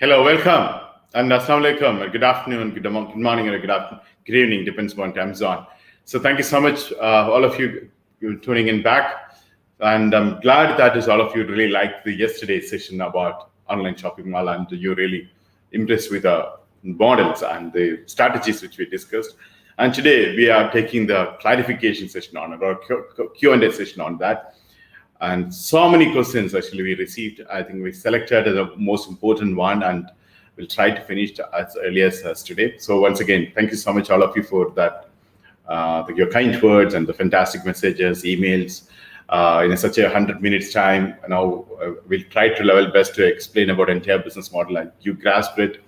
Hello, welcome, and assalamu alaikum. Good afternoon, good morning, or good evening, depends on time zone. So, thank you so much, all of you tuning in back. And I'm glad that is all of you really liked the yesterday's session about online shopping mall, and you're really impressed with the models and the strategies which we discussed. And today we are taking the clarification session on it, or Q&A session on that. And so many questions actually we received. I think we selected the most important one, and we'll try to finish as early as today. So once again, thank you so much, all of you, for that, your kind words and the fantastic messages, emails. In such a 100 minutes time, now we'll try to level best to explain about entire business model, and you grasped it.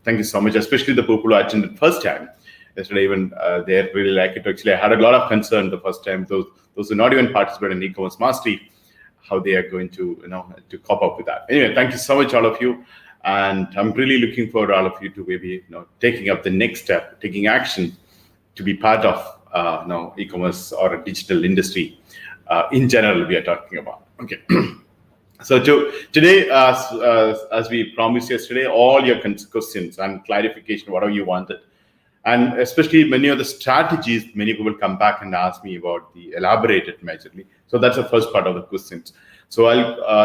Thank you so much, especially the people who attended first time. Yesterday, even they really like it. Actually, I had a lot of concern the first time. Those who not even participate in e-commerce mastery, how they are going to to cope up with that. Anyway, thank you so much, all of you, and I'm really looking for all of you to maybe taking up the next step, taking action to be part of e-commerce or a digital industry in general. We are talking about. Okay. So today, as we promised yesterday, all your questions and clarification, whatever you wanted, and especially many of the strategies, many people come back and ask me about the elaborated majorly. So that's the first part of the questions. So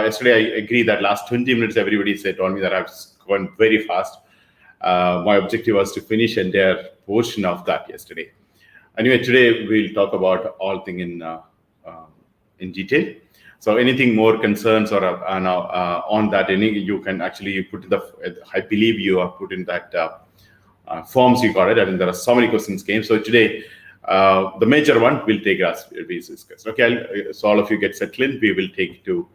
yesterday I agree that last 20 minutes, everybody told me that I've gone very fast. My objective was to finish entire portion of that yesterday. Anyway, today we'll talk about all thing in detail. So anything more concerns or on that, you can actually put in I believe you have put in that forms you got it. I mean, there are so many questions came. So today, the major one we'll take as we discussed. Okay, so all of you get settled in. We will take to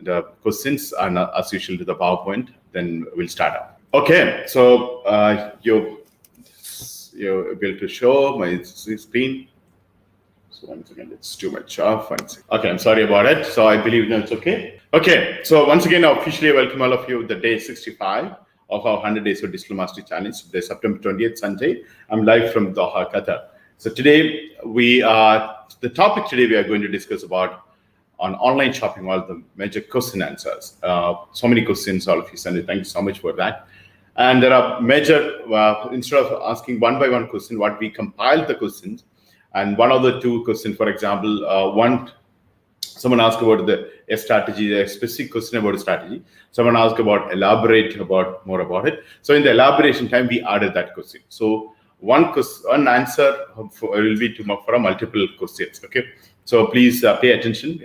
the questions and as usual to the PowerPoint. Then we'll start up. Okay, so you're able to show my screen. So once again, it's too much off. Okay, I'm sorry about it. So I believe now it's okay. Okay, so once again, I officially welcome all of you the day 65 of our 100 Days of Digital Mastery Challenge. Today, September 20th, Sunday. I'm live from Doha, Qatar. So today, the topic today we are going to discuss about on online shopping, all the major question answers. So many questions, all of you send it. Thank you so much for that. And there are major, instead of asking one by one question, what we compiled the questions, and one of the two questions, for example, someone asked about a strategy, a specific question about a strategy. Someone asked about elaborate more about it. So in the elaboration time, we added that question. So one answer will be for multiple questions. Okay. So please pay attention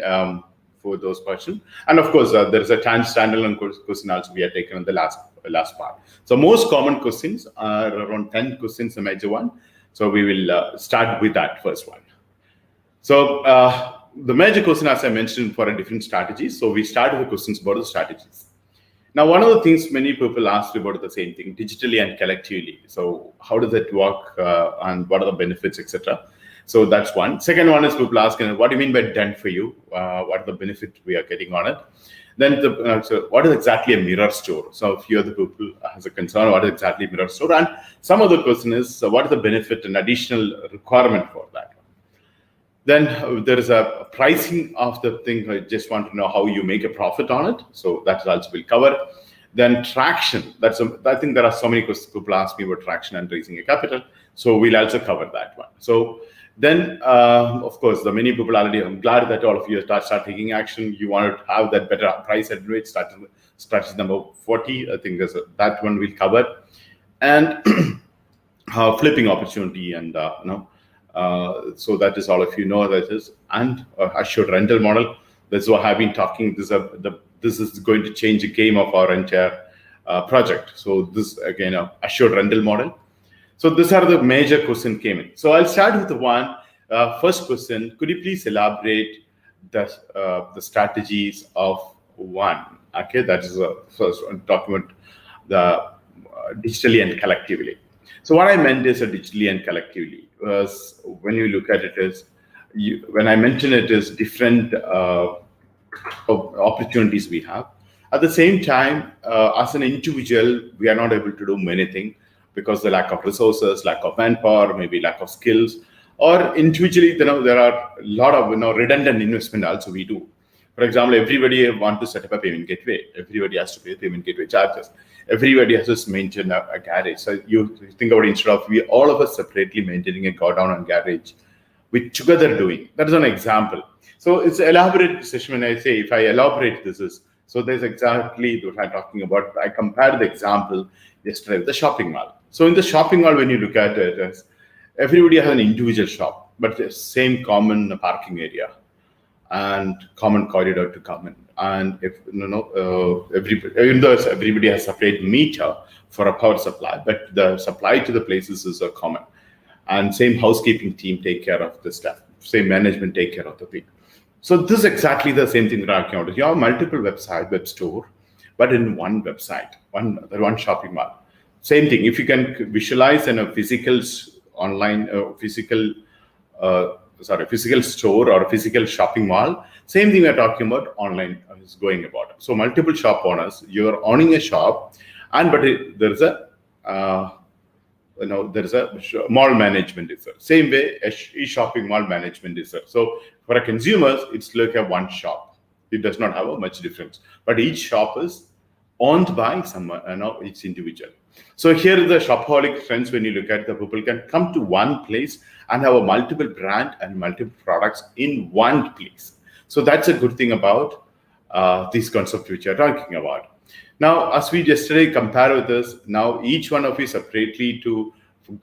for those questions. And of course, there is a standalone question also we are taken in the last part. So most common questions are around 10 questions, a major one. So we will start with that first one. So the major question, as I mentioned, for a different strategy. So we start with the questions about the strategies. Now, one of the things many people ask about the same thing, digitally and collectively. So how does it work and what are the benefits, etc. So that's one. Second one is people asking, what do you mean by done for you? What are the benefits we are getting on it? Then so what is exactly a mirror store? So a few other people has a concern, what is exactly a mirror store? And some other question is, what is the benefit and additional requirement for that? Then there is a pricing of the thing. I just want to know how you make a profit on it. So that also will cover. Then traction. I think there are so many questions people ask me about traction and raising a capital. So we'll also cover that one. So then, of course, the many people already, I'm glad that all of you start taking action. You want to have that better price at which strategy number 40. I think that one we'll cover. And flipping opportunity and, so that is all of you know that is, and assured rental model. That's what I've been talking. This is going to change the game of our entire project. So this again, assured rental model. So these are the major questions came in. So I'll start with the one first question. Could you please elaborate the strategies of one? Okay, that is the first one, talking about the digitally and collectively. So what I meant is digitally and collectively was when you look at it when I mention it is different opportunities we have. At the same time, as an individual, we are not able to do many things because the lack of resources, lack of manpower, maybe lack of skills, or individually, there are a lot of redundant investment also we do. For example, everybody want to set up a payment gateway. Everybody has to pay payment gateway charges. Everybody has to maintain a garage. So you think about it, instead of we all of us separately maintaining a go down on garage, we together doing. That is an example. So it's elaborate session when I say, if I elaborate this is, so there's exactly what I'm talking about. I compared the example yesterday with the shopping mall. So in the shopping mall, when you look at it, everybody has an individual shop, but the same common parking area and common corridor to come in. And if everybody has separate meter for a power supply, but the supply to the places is common. And same housekeeping team take care of the stuff. Same management take care of the people. So this is exactly the same thing that I counted. You have multiple website, web store, but in one website, one shopping mall. Same thing. If you can visualize in a physical online, physical store or a physical shopping mall, same thing we're talking about online is going about it. So multiple shop owners, you're owning a shop, and but there's a there's a mall management is there. Same way e-shopping mall management is there. So for a consumer, it's like a one shop. It does not have a much difference, but each shop is owned by someone, each individual. So here is the shopaholic trends. When you look at the people can come to one place and have a multiple brand and multiple products in one place. So that's a good thing about these concepts which you're talking about. Now, as we yesterday compare with this, now each one of you separately to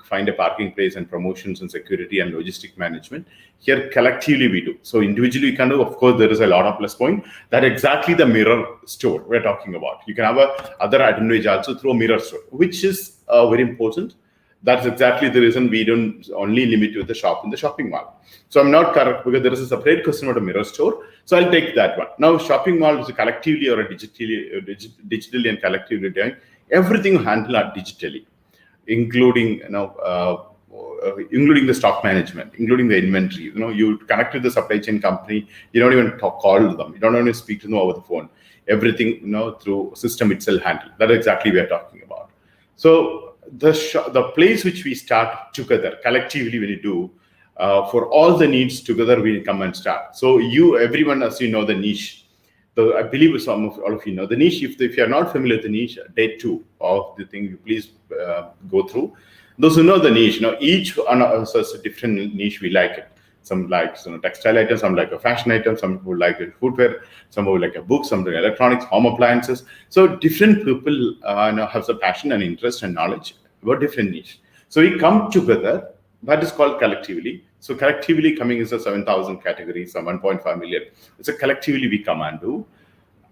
find a parking place and promotions and security and logistic management. Here collectively we do. So individually we can do, of course, there is a lot of plus point. That exactly the mirror store we're talking about. You can have other advantage also through a mirror store, which is very important. That's exactly the reason we don't only limit to the shop in the shopping mall. So I'm not correct because there is a separate question about a mirror store. So I'll take that one. Now shopping mall is collectively or a digitally and collectively doing everything handled digitally, including including the stock management, including the inventory. You connect with the supply chain company. You don't even call them. You don't even speak to them over the phone. Everything through system itself handled. That's exactly what we are talking about. So the place which we start together collectively when you do for all the needs together we come and start. So everyone, as you know, the niche. So I believe all of you know the niche. If you are not familiar with the niche, day 2 of the thing, you please go through. Those who know the niche, each one has a different niche we like it. Some like textile items, some like a fashion item, some who like footwear, some who like a book, some like electronics, home appliances. So different people have the passion and interest and knowledge about different niche. So we come together. That is called collectively. So collectively coming is a 7,000 categories, some 1.5 million. It's a collectively we come and do,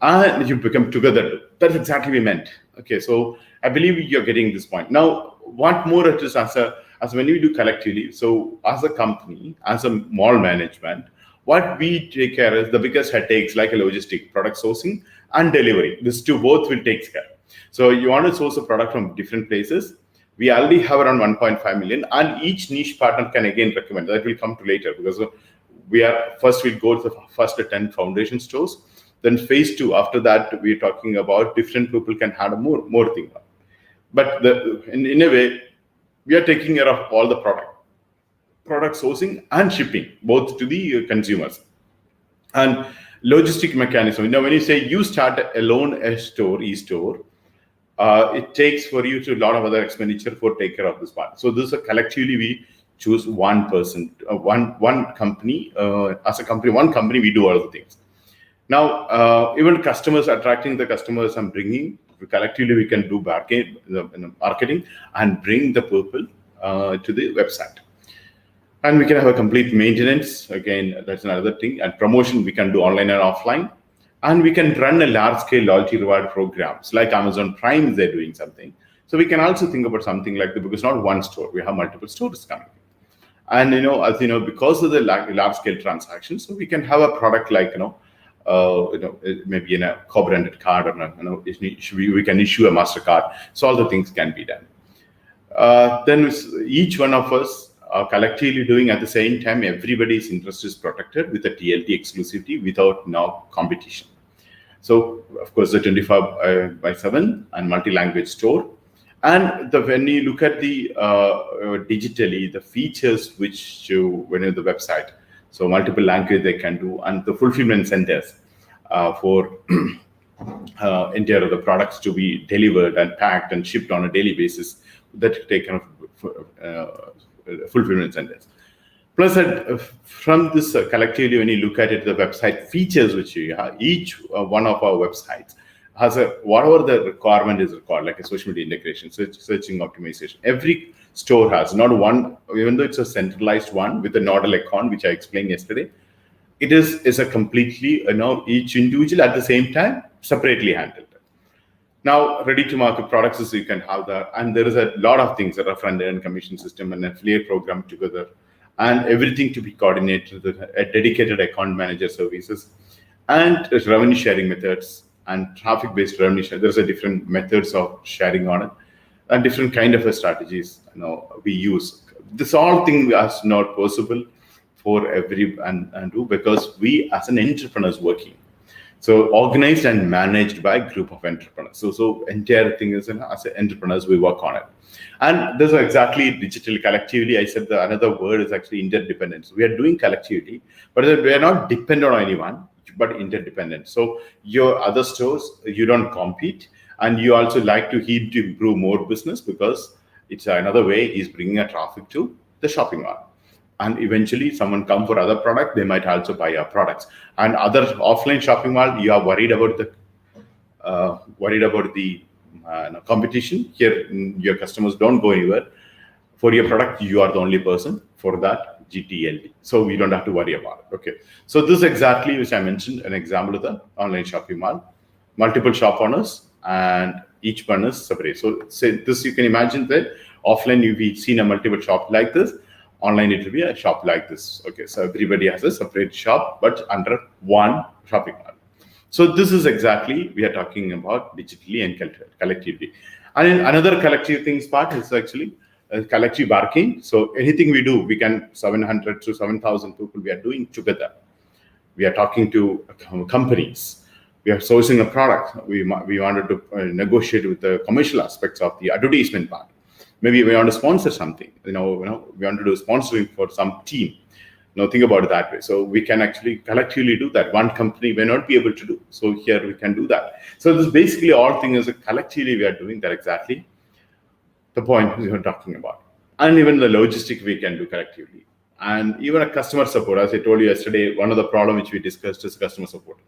and you become together. That's exactly what we meant. Okay, so I believe you're getting this point. Now, what more it is as when we do collectively. So as a company, as a mall management, what we take care is the biggest headaches like a logistic, product sourcing and delivery. These two both will take care. So you want to source a product from different places. We already have around 1.5 million, and each niche partner can again recommend. That will come to later because we'll go to the first 10 foundation stores. Then phase 2, after that, we're talking about different people can have more thing. But in a way, we are taking care of all the product sourcing and shipping, both to the consumers. And logistic mechanism. When you say you start alone a store, e-store, it takes for you to a lot of other expenditure for take care of this part. So this is collectively we choose one person, one company. As a company, one company, we do all the things. Now, even customers, attracting the customers and bringing, collectively we can do marketing and bring the people to the website. And we can have a complete maintenance. Again, that's another thing. And promotion, we can do online and offline. And we can run a large-scale loyalty reward programs like Amazon Prime. They're doing something. So we can also think about something like that because not one store, we have multiple stores coming. And as you know, because of the large-scale transactions, so we can have a product like maybe in a co-branded card, or we can issue a MasterCard. So all the things can be done. Then each one of us are collectively doing at the same time. Everybody's interest is protected with a TLT exclusivity without competition. So of course the 24/7 and multi-language store. And when you look at the digitally, the features which when you're the website, so multiple language they can do, and the fulfillment centers. for entire of the products to be delivered and packed and shipped on a daily basis that take kind of fulfillment centers. Plus, from this collectively, when you look at it, the website features which you have, each one of our websites has a whatever the requirement is required, like a social media integration, searching optimization. Every store has not one, even though it's a centralized one with a nodal account, which I explained yesterday. It is a completely each individual at the same time separately handled. Now, ready to market products is you can have that, and there is a lot of things that are front end commission system and affiliate program together, and everything to be coordinated with a dedicated account manager services, and revenue sharing methods and traffic based revenue share. There's a different methods of sharing on it, and different kind of strategies we use. This all thing is not possible for every and do because we as an entrepreneurs working. So organized and managed by a group of entrepreneurs. So entire thing is as entrepreneurs we work on it. And this is exactly digital collectively. I said another word is actually interdependence. We are doing collectively, but we are not dependent on anyone, but interdependent. So your other stores, you don't compete, and you also like to improve more business because it's another way is bringing a traffic to the shopping mall. And eventually someone come for other product, they might also buy our products. And other offline shopping mall, you are worried about the competition. Here, your customers don't go anywhere. For your product, you are the only person for that GTLD. So we don't have to worry about it. Okay. So this is exactly which I mentioned, an example of the online shopping mall. Multiple shop owners and each one is separate. So say this, you can imagine that offline you've seen a multiple shop like this. Online, it will be a shop like this. Okay, so everybody has a separate shop, but under one shopping mall. So this is exactly we are talking about digitally and collectively. And in another collective things part is actually collective bargaining. So anything we do, we can 700 to 7,000 people we are doing together. We are talking to companies. We are sourcing a product. We wanted to negotiate with the commercial aspects of the advertisement part. Maybe we want to sponsor something, we want to do sponsoring for some team. Think about it that way. So we can actually collectively do that. One company may not be able to do. So here we can do that. So this basically all things is collectively we are doing that exactly the point we were talking about. And even the logistic we can do collectively. And even a customer support, as I told you yesterday, one of the problems which we discussed is customer support.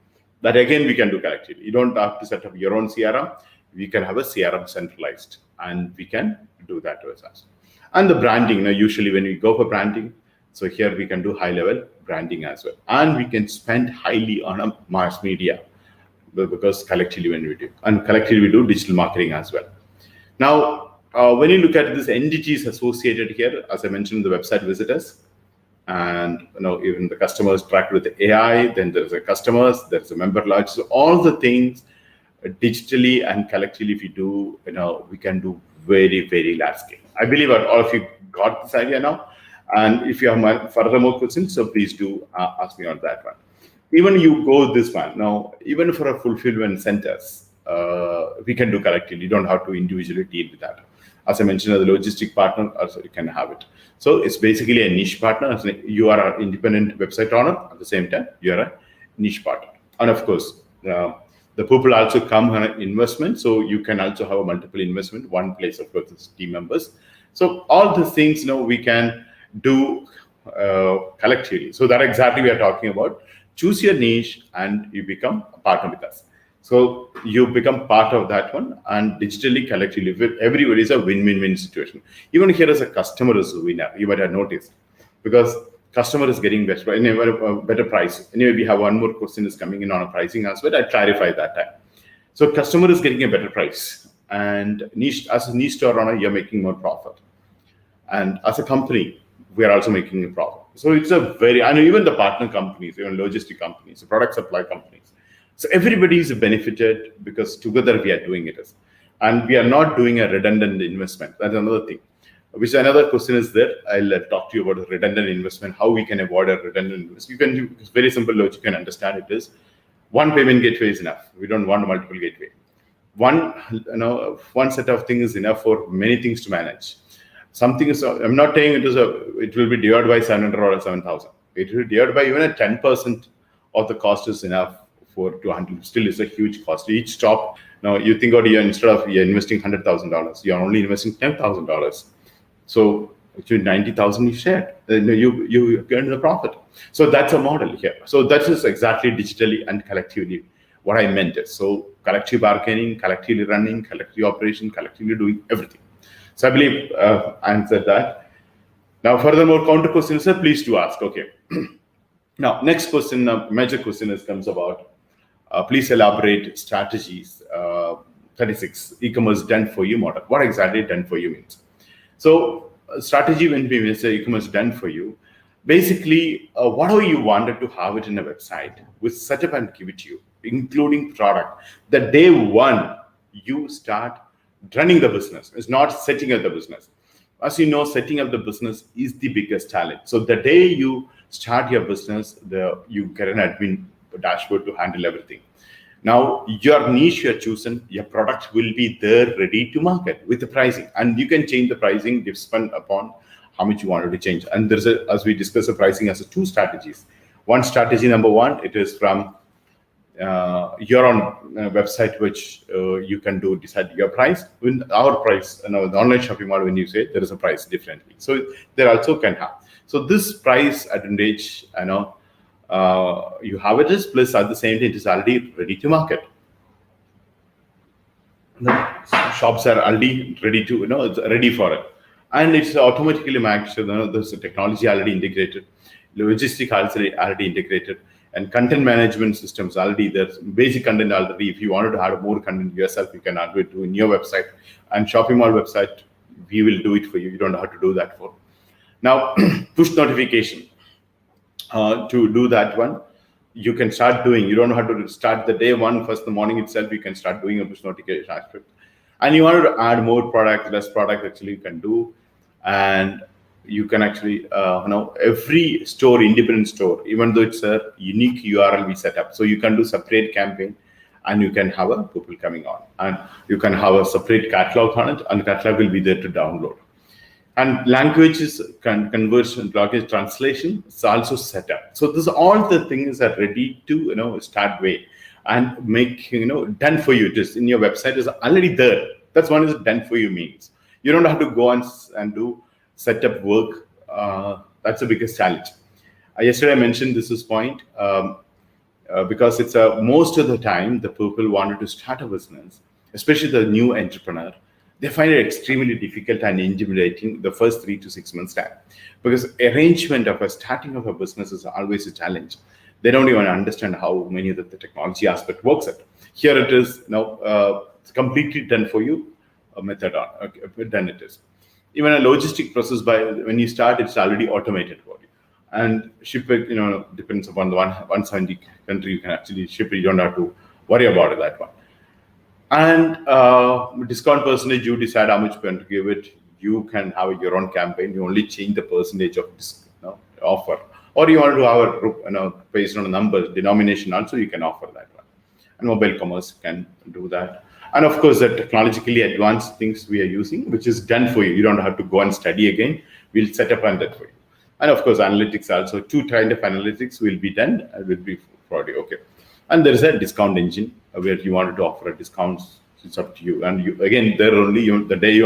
That again we can do collectively. You don't have to set up your own CRM. We can have a CRM centralized, and we can do that to us. And the branding, usually when we go for branding, so here we can do high level branding as well. And we can spend highly on a mass media because collectively when we do, and collectively we do digital marketing as well. Now, when you look at these entities associated here, as I mentioned, the website visitors, and even the customers tracked with the AI, then there's a customers, there's a member lodge. So all the things digitally and collectively if you do, we can do very, very large scale. I believe that all of you got this idea now. And if you have further more questions, so please do ask me on that one. Even you go this one. Now, even for a fulfillment centers, we can do collectively. You don't have to individually deal with that. As I mentioned, as a logistic partner, also you can have it. So it's basically a niche partner. You are an independent website owner. At the same time, you are a niche partner. And of course, the people also come on an investment. So you can also have a multiple investment. One place, of course, is team members. So all these things, we can do collectively. So that exactly we are talking about. Choose your niche and you become a partner with us. So you become part of that one, and digitally, collectively, everybody is a win-win-win situation. Even here as a customer is a winner, you might have noticed, because customer is getting better price. Anyway, we have one more question is coming in on a pricing as well. I clarify that time. So customer is getting a better price, and as a niche store owner, you're making more profit. And as a company, we are also making a profit. So it's and even the partner companies, even logistic companies, the product supply companies. So everybody is benefited because together we are doing it. And we are not doing a redundant investment. That's another thing. Which another question is there. I'll talk to you about a redundant investment, how we can avoid a redundant investment. You can, it's very simple logic, you can understand it is one payment gateway is enough. We don't want multiple gateway. One set of things is enough for many things to manage. Something is, I'm not saying it will be divided by 700 or 7,000. It will be divided by even a 10% of the cost is enough for to handle still is a huge cost. Each stop, now you think about, instead of you're investing $100,000, you're only investing $10,000. So actually 90,000 you share, you earn the profit. So that's a model here. So that is exactly digitally and collectively what I meant is. So collective bargaining, collectively running, collective operation, collectively doing everything. So I believe I answered that. Now, furthermore, counter question, sir, please do ask. Okay. Now, next question, major question comes about, please elaborate strategies. 36, e-commerce done for you model. What exactly done for you means? So strategy, when we say e-commerce done for you, basically, whatever you wanted to have it in a website, we set up and give it to you, including product. The day one you start running the business, it's not setting up the business. As you know, setting up the business is the biggest challenge. So the day you start your business, you get an admin dashboard to handle everything. Now, your niche you're chosen, your product will be there ready to market with the pricing. And you can change the pricing depending upon how much you wanted to change. And there's as we discussed, the pricing as two strategies. One strategy, number one, it is from your own website, which you can decide your price. When our price, the online shopping model, when you say there is a price differently. So there also can have. So this price advantage, you have it is, plus at the same time it is already ready to market. The shops are already ready to, it's ready for it. And it's automatically matched, there's a technology already integrated, logistics already integrated, and content management systems already, there's basic content already. If you wanted to add more content yourself, you can add it to in your website. And shopping mall website, we will do it for you. You don't have to do that for. Now, push notification. To do that one, you can start doing. You don't have to start the day one, first the morning itself, you can start doing a push notification aspect. And you want to add more product, less product, actually you can do. And you can actually, every store, independent store, even though it's a unique URL we set up. So you can do separate campaign and you can have people coming on. And you can have a separate catalog on it, and the catalog will be there to download. And languages conversion, language translation is also set up. So this all the things are ready to start way and make done for you. Just in your website is already there. That's one is done for you means. You don't have to go and do setup work. That's the biggest challenge. Yesterday I mentioned this point because it's most of the time the people wanted to start a business, especially the new entrepreneur. They find it extremely difficult and intimidating the first 3 to 6 months time, because arrangement of a starting of a business is always a challenge. They don't even understand how many of the technology aspect works. Here it is, it's completely done for you, a method on, done it is. Even a logistic process, when you start, it's already automated for you. And ship it, depends upon the 170 country you can actually ship it. You don't have to worry about that one. And discount percentage, you decide how much you want to give it. You can have your own campaign. You only change the percentage of offer, or you want to have a based on a number denomination. Also, you can offer that one. And mobile commerce can do that. And of course, the technologically advanced things we are using, which is done for you. You don't have to go and study again. We'll set up and that for you. And of course, analytics also. 2 kinds of analytics will be done. Will be for you. Okay. And there is a discount engine where you wanted to offer a discount. It's up to you. And you, again, there only the day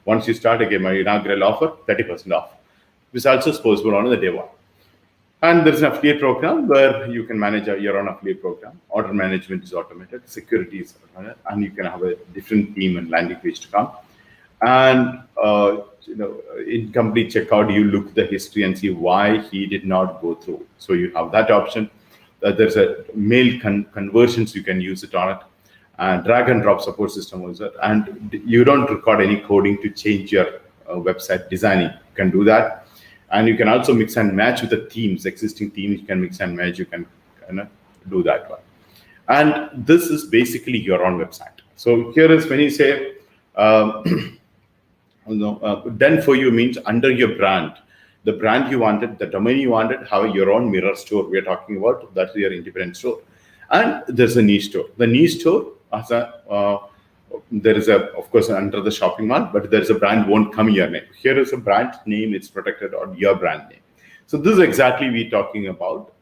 once you start again, my inaugural offer, 30% off. This is also possible on the day one. And there's an affiliate program where you can manage your own affiliate program. Order management is automated. Security is automated. And you can have a different theme and landing page to come. And in complete checkout, you look the history and see why he did not go through. So you have that option. There's a mail conversions, you can use it on it, and drag and drop support system also. And you don't record any coding to change your website designing. You can do that. And you can also mix and match with the themes, existing themes. You can mix and match. You can do that one. And this is basically your own website. So here is when you say done for you means under your brand. The brand you wanted, the domain you wanted, have your own mirror store we are talking about. That's your independent store. And there's a niche store. The niche store, there is of course, under the shopping mall, but there is a brand won't come your name. Here is a brand name, it's protected on your brand name. So this is exactly we're talking about.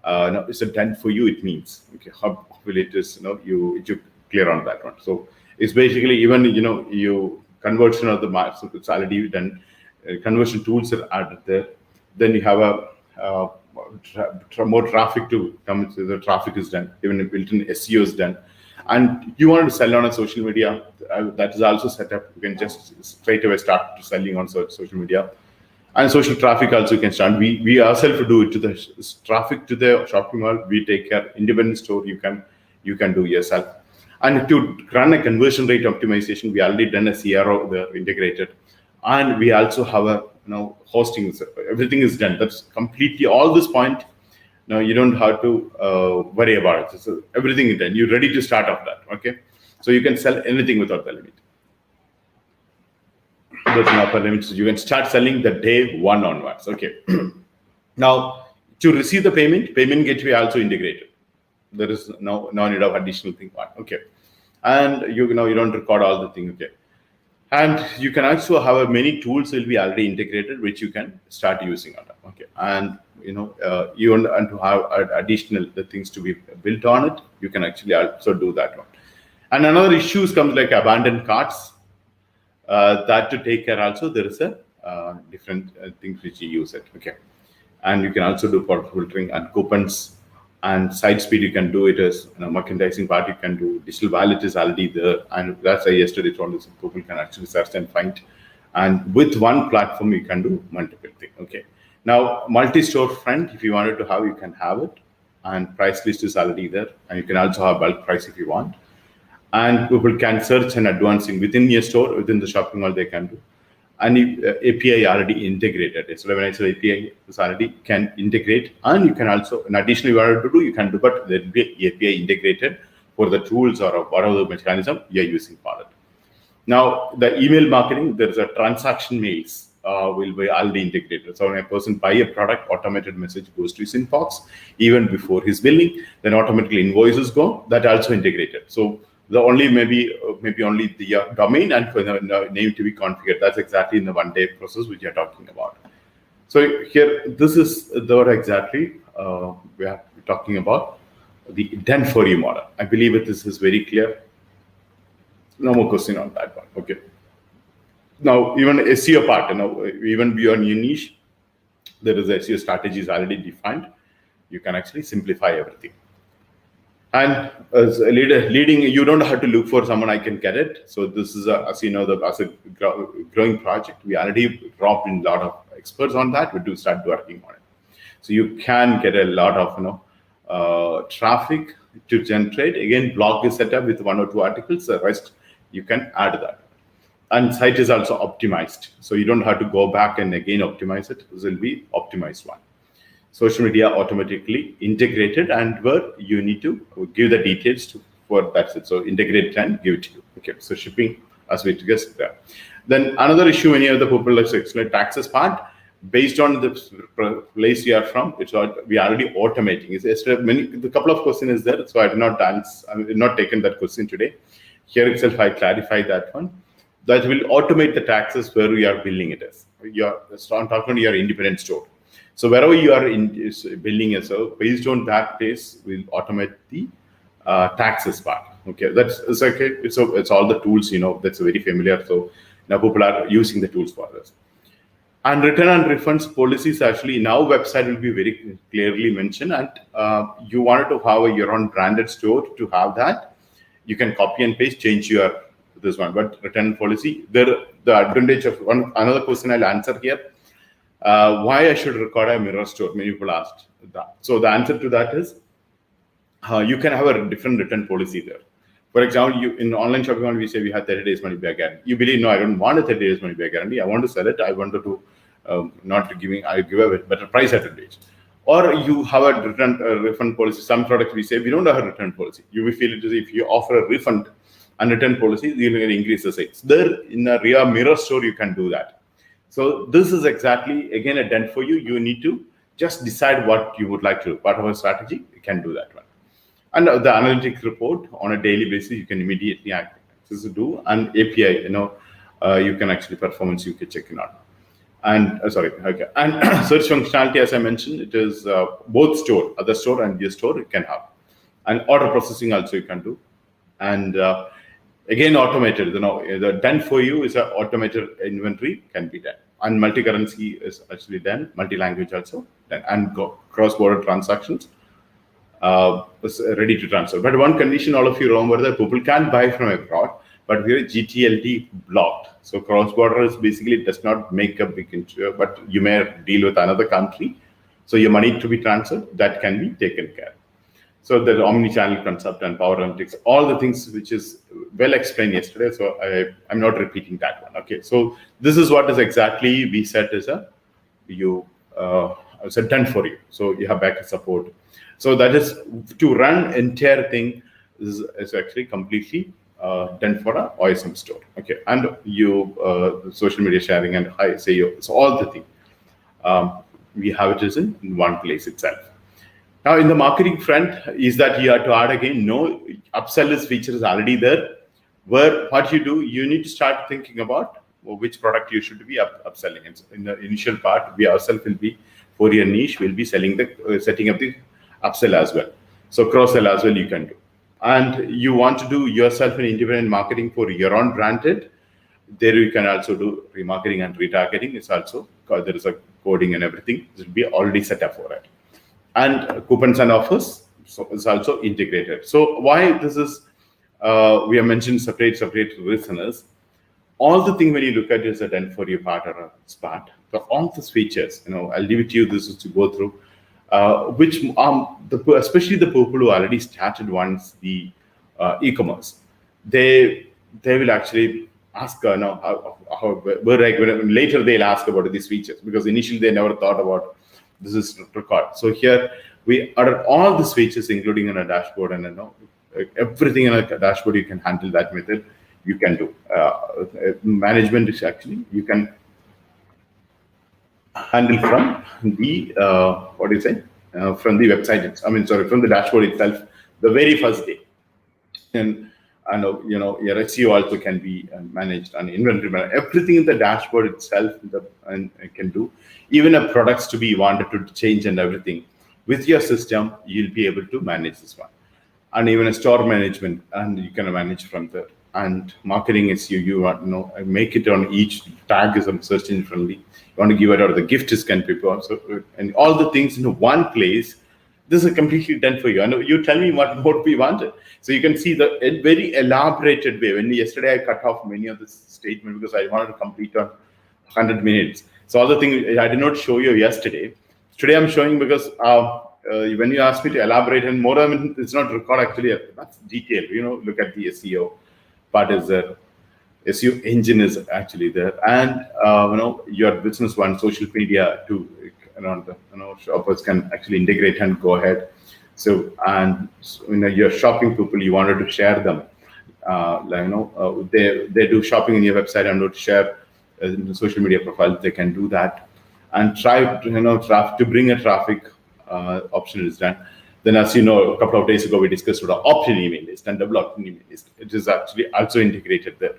no, it's a done for you. It means, okay, how will it is, you clear on that one. So it's basically even, you conversion of the marks, so it's already done. Conversion tools are added there. Then you have a more traffic to come. So the traffic is done. Even if built-in SEO is done, and you want to sell on a social media, that is also set up. You can just straight away start selling on social media. And social traffic also can start. We ourselves do it to the traffic to the shopping mall. We take care. Independent store you can do yourself. And to run a conversion rate optimization, we already done a CRO there integrated, and we also have a hosting. So everything is done. That's completely all this point. Now you don't have to worry about it. So everything is done. You're ready to start off that. Okay, so you can sell anything without the limit. There's an upper limit. So you can start selling the day one onwards. Okay. Now, to receive the payment gateway also integrated. There is no need of additional thing. Okay. And you don't record all the things. Okay. And you can also have many tools will be already integrated, which you can start using on that. Okay. And you want to have additional things to be built on it. You can actually also do that one. And another issues comes like abandoned carts. That to take care also, there is a different things which you use it. Okay. And you can also do for filtering and coupons and site speed. You can do it as merchandising part. You can do digital wallet is already there, and that's why yesterday told us people can actually search and find. And with one platform, you can do multiple things. Okay. Now multi-store front, if you wanted to have, you can have it, and price list is already there, and you can also have bulk price if you want. And people can search and advancing within your store, within the shopping mall they can do. And API already integrated. So when I say API is already can integrate, and you can also, in addition, you want to do, you can do, but there will be API integrated for the tools or whatever the mechanism you're using for it. Now, the email marketing, there is a transaction mails will be already integrated. So when a person buy a product, automated message goes to his inbox even before his billing, then automatically invoices go, that also integrated. So the only maybe only the domain and for the name to be configured. That's exactly in the one-day process which you're talking about. So here, this is the exactly we are talking about the done for you model. I believe this is very clear. No more question on that one. Okay. Now even SEO part, even beyond your niche, there is SEO strategies already defined. You can actually simplify everything. And as a leading, you don't have to look for someone I can get it. So this is as a growing project. We already dropped in a lot of experts on that. We do start working on it. So you can get a lot of traffic to generate. Again, blog is set up with 1 or 2 articles. The rest you can add that. And site is also optimized. So you don't have to go back and again optimize it. This will be optimized one. Social media automatically integrated, and where you need to give the details for that's it. So integrate and give it to you. Okay. So shipping as we discussed there. Then another issue, any other people like explain taxes part based on the place you are from. We are already automating. The couple of questions is there, so I did not answer. I did not taken that question today. Here itself, I clarified that one. That will automate the taxes where we are billing it as. I'm talking to your independent store. So wherever you are building a so based on that place, we'll automate the taxes part. Okay, it's okay. It's all the tools, that's very familiar. So now people are using the tools for this. And return and refunds policies actually in our website will be very clearly mentioned. And you wanted to have your own branded store to have that, you can copy and paste, change this one. But return policy, the advantage of another question I'll answer here. Why I should record a mirror store? Many people asked that. So the answer to that is you can have a different return policy there. For example, in online shopping, we say we have 30 days money back guarantee. You believe, no, I don't want a 30 days money back guarantee. I want to sell it. I wanted to I give a better price advantage. Or you have a return refund policy. Some products we say we don't have a return policy. You will feel it as if you offer a refund and return policy, you're going to increase the sales. There in a real mirror store, you can do that. So this is exactly, again, a dent for you. You need to just decide what you would like to do. Part of a strategy, you can do that one. And the analytics report on a daily basis, you can immediately access to do. And API, you can actually performance, you can check it out. And sorry, okay. And search functionality, as I mentioned, it is both store, other store and your store you can have, and order processing also you can do, and again automated. The done for you is a automated inventory can be done, and multi-currency is actually done, multi-language also done, and cross-border transactions is ready to transfer. But one condition, all of you remember, that people can buy from abroad, but we are GTLD blocked. So cross-border is basically does not make a big issue, but you may deal with another country. So your money to be transferred, that can be taken care. So the omni-channel concept and power analytics, all the things which is well explained yesterday. So I'm not repeating that one. Okay. So this is what is exactly we said is done for you. So you have back support. So that is to run entire thing is actually completely done for a OSM store. Okay, and you social media sharing and so all the thing we have it is in one place itself. Now in the marketing front is that you have to add again no upsell is feature is already there. Where what you do, you need to start thinking about which product you should be upselling. In the initial part, we ourselves will be for your niche, we'll be selling the setting up the upsell as well. So cross sell as well you can do. And you want to do yourself an independent marketing for your own branded, there you can also do remarketing and retargeting. It's also there is a coding and everything. It will be already set up for it. And coupons and offers so is also integrated. So why this is we have mentioned separate listeners. All the thing when you look at it is a done for you part or a spot. So all these features, I'll leave it to you. This is to go through. Which especially the people who already started once the e-commerce, they will actually ask later they'll ask about these features, because initially they never thought about this is record. So here we added all these features, including in a dashboard, and everything in a dashboard you can handle that method. You can do management is actually you can handle from the from the website. From the dashboard itself, the very first day. And your SEO also can be managed, and inventory everything in the dashboard itself, and can do. Even a products to be wanted to change and everything with your system, you'll be able to manage this one. And even a store management, and you can manage from there. And marketing is you want make it on each tag is search engine friendly. You want to give it out, the gift is can be so, and all the things in one place. This is completely done for you. I know you tell me what more we wanted. So you can see the very elaborated way. When yesterday I cut off many of this statement because I wanted to complete on 100 minutes. So all the things I did not show you yesterday. Today I'm showing because when you ask me to elaborate and more, it's not record actually. That's detailed. Look at the SEO part is there. SEO engine is actually there, and your business one social media to shoppers can actually integrate and go ahead. So and your shopping people, you wanted to share them. They do shopping in your website and not share social media profiles. They can do that and try to bring a traffic option is done. Then, as you know, a couple of days ago we discussed about opt-in email list and double opt-in email list. It is actually also integrated there.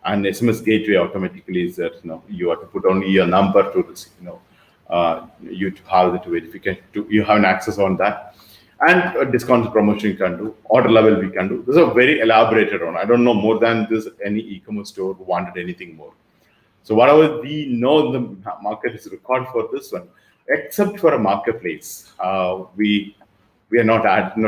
And SMS gateway automatically is that you have to put only your number to receive, you to have the verification. You have an access on that, and a discount promotion you can do. Order level we can do. This is a very elaborated one. I don't know more than this any e-commerce store who wanted anything more. So whatever we know the market is required for this one, except for a marketplace, we are not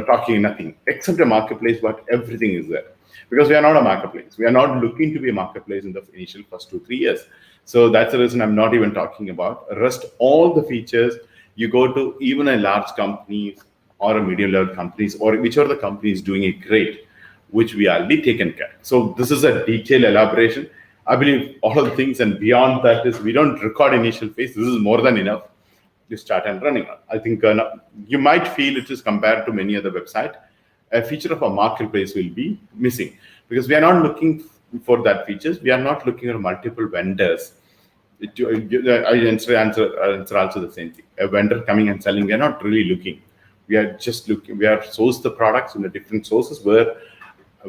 talking nothing except a marketplace, but everything is there. Because we are not a marketplace. We are not looking to be a marketplace in the initial first 2-3 years. So that's the reason I'm not even talking about. Rest all the features, you go to even a large company or a medium level companies or which are the companies doing it great, which we already taken care. So this is a detailed elaboration. I believe all of the things and beyond that is we don't record initial phase. This is more than enough to start and running on. I think you might feel it is compared to many other websites. A feature of a marketplace will be missing because we are not looking for that features. We are not looking at multiple vendors. I answer also the same thing. A vendor coming and selling, we are not really looking. We are just looking. We are source the products in the different sources where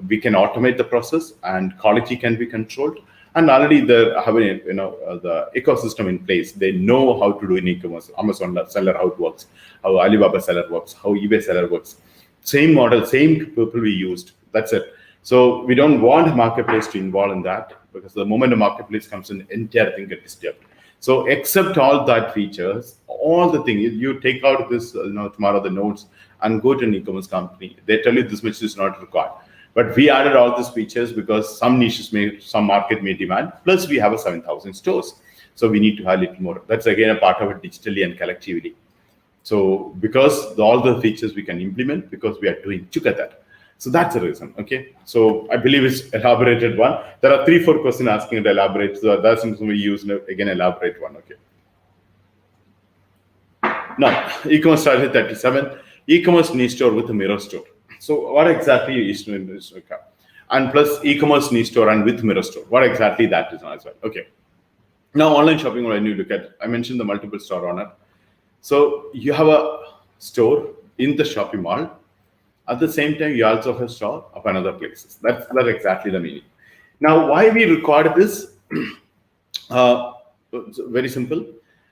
we can automate the process and quality can be controlled. and already they have the ecosystem in place. They know how to do in e-commerce. Amazon seller, how it works, how Alibaba seller works, how eBay seller works. Same model, same people we used. That's it. So we don't want a marketplace to involve in that, because the moment a marketplace comes in, entire thing gets disturbed. So except all that features, all the thing you take out this tomorrow the notes and go to an e-commerce company, they tell you this much is not required. But we added all these features because some niches some market may demand. Plus, we have a 7,000 stores, so we need to have a little more. That's again a part of it digitally and collectively. So because all the features we can implement because we are doing together. So that's the reason. Okay. So I believe it's elaborated one. There are 3-4 questions asking to elaborate. So that's something we use again elaborate one. Okay. Now, e-commerce strategy 37. E-commerce niche store with a mirror store. So what exactly is okay. And plus e-commerce niche store and with mirror store. What exactly that is as well. Okay. Now online shopping, when you look at, I mentioned the multiple store owner. So you have a store in the shopping mall. At the same time, you also have a store of another places. That's exactly the meaning. Now, why we record this? Very simple.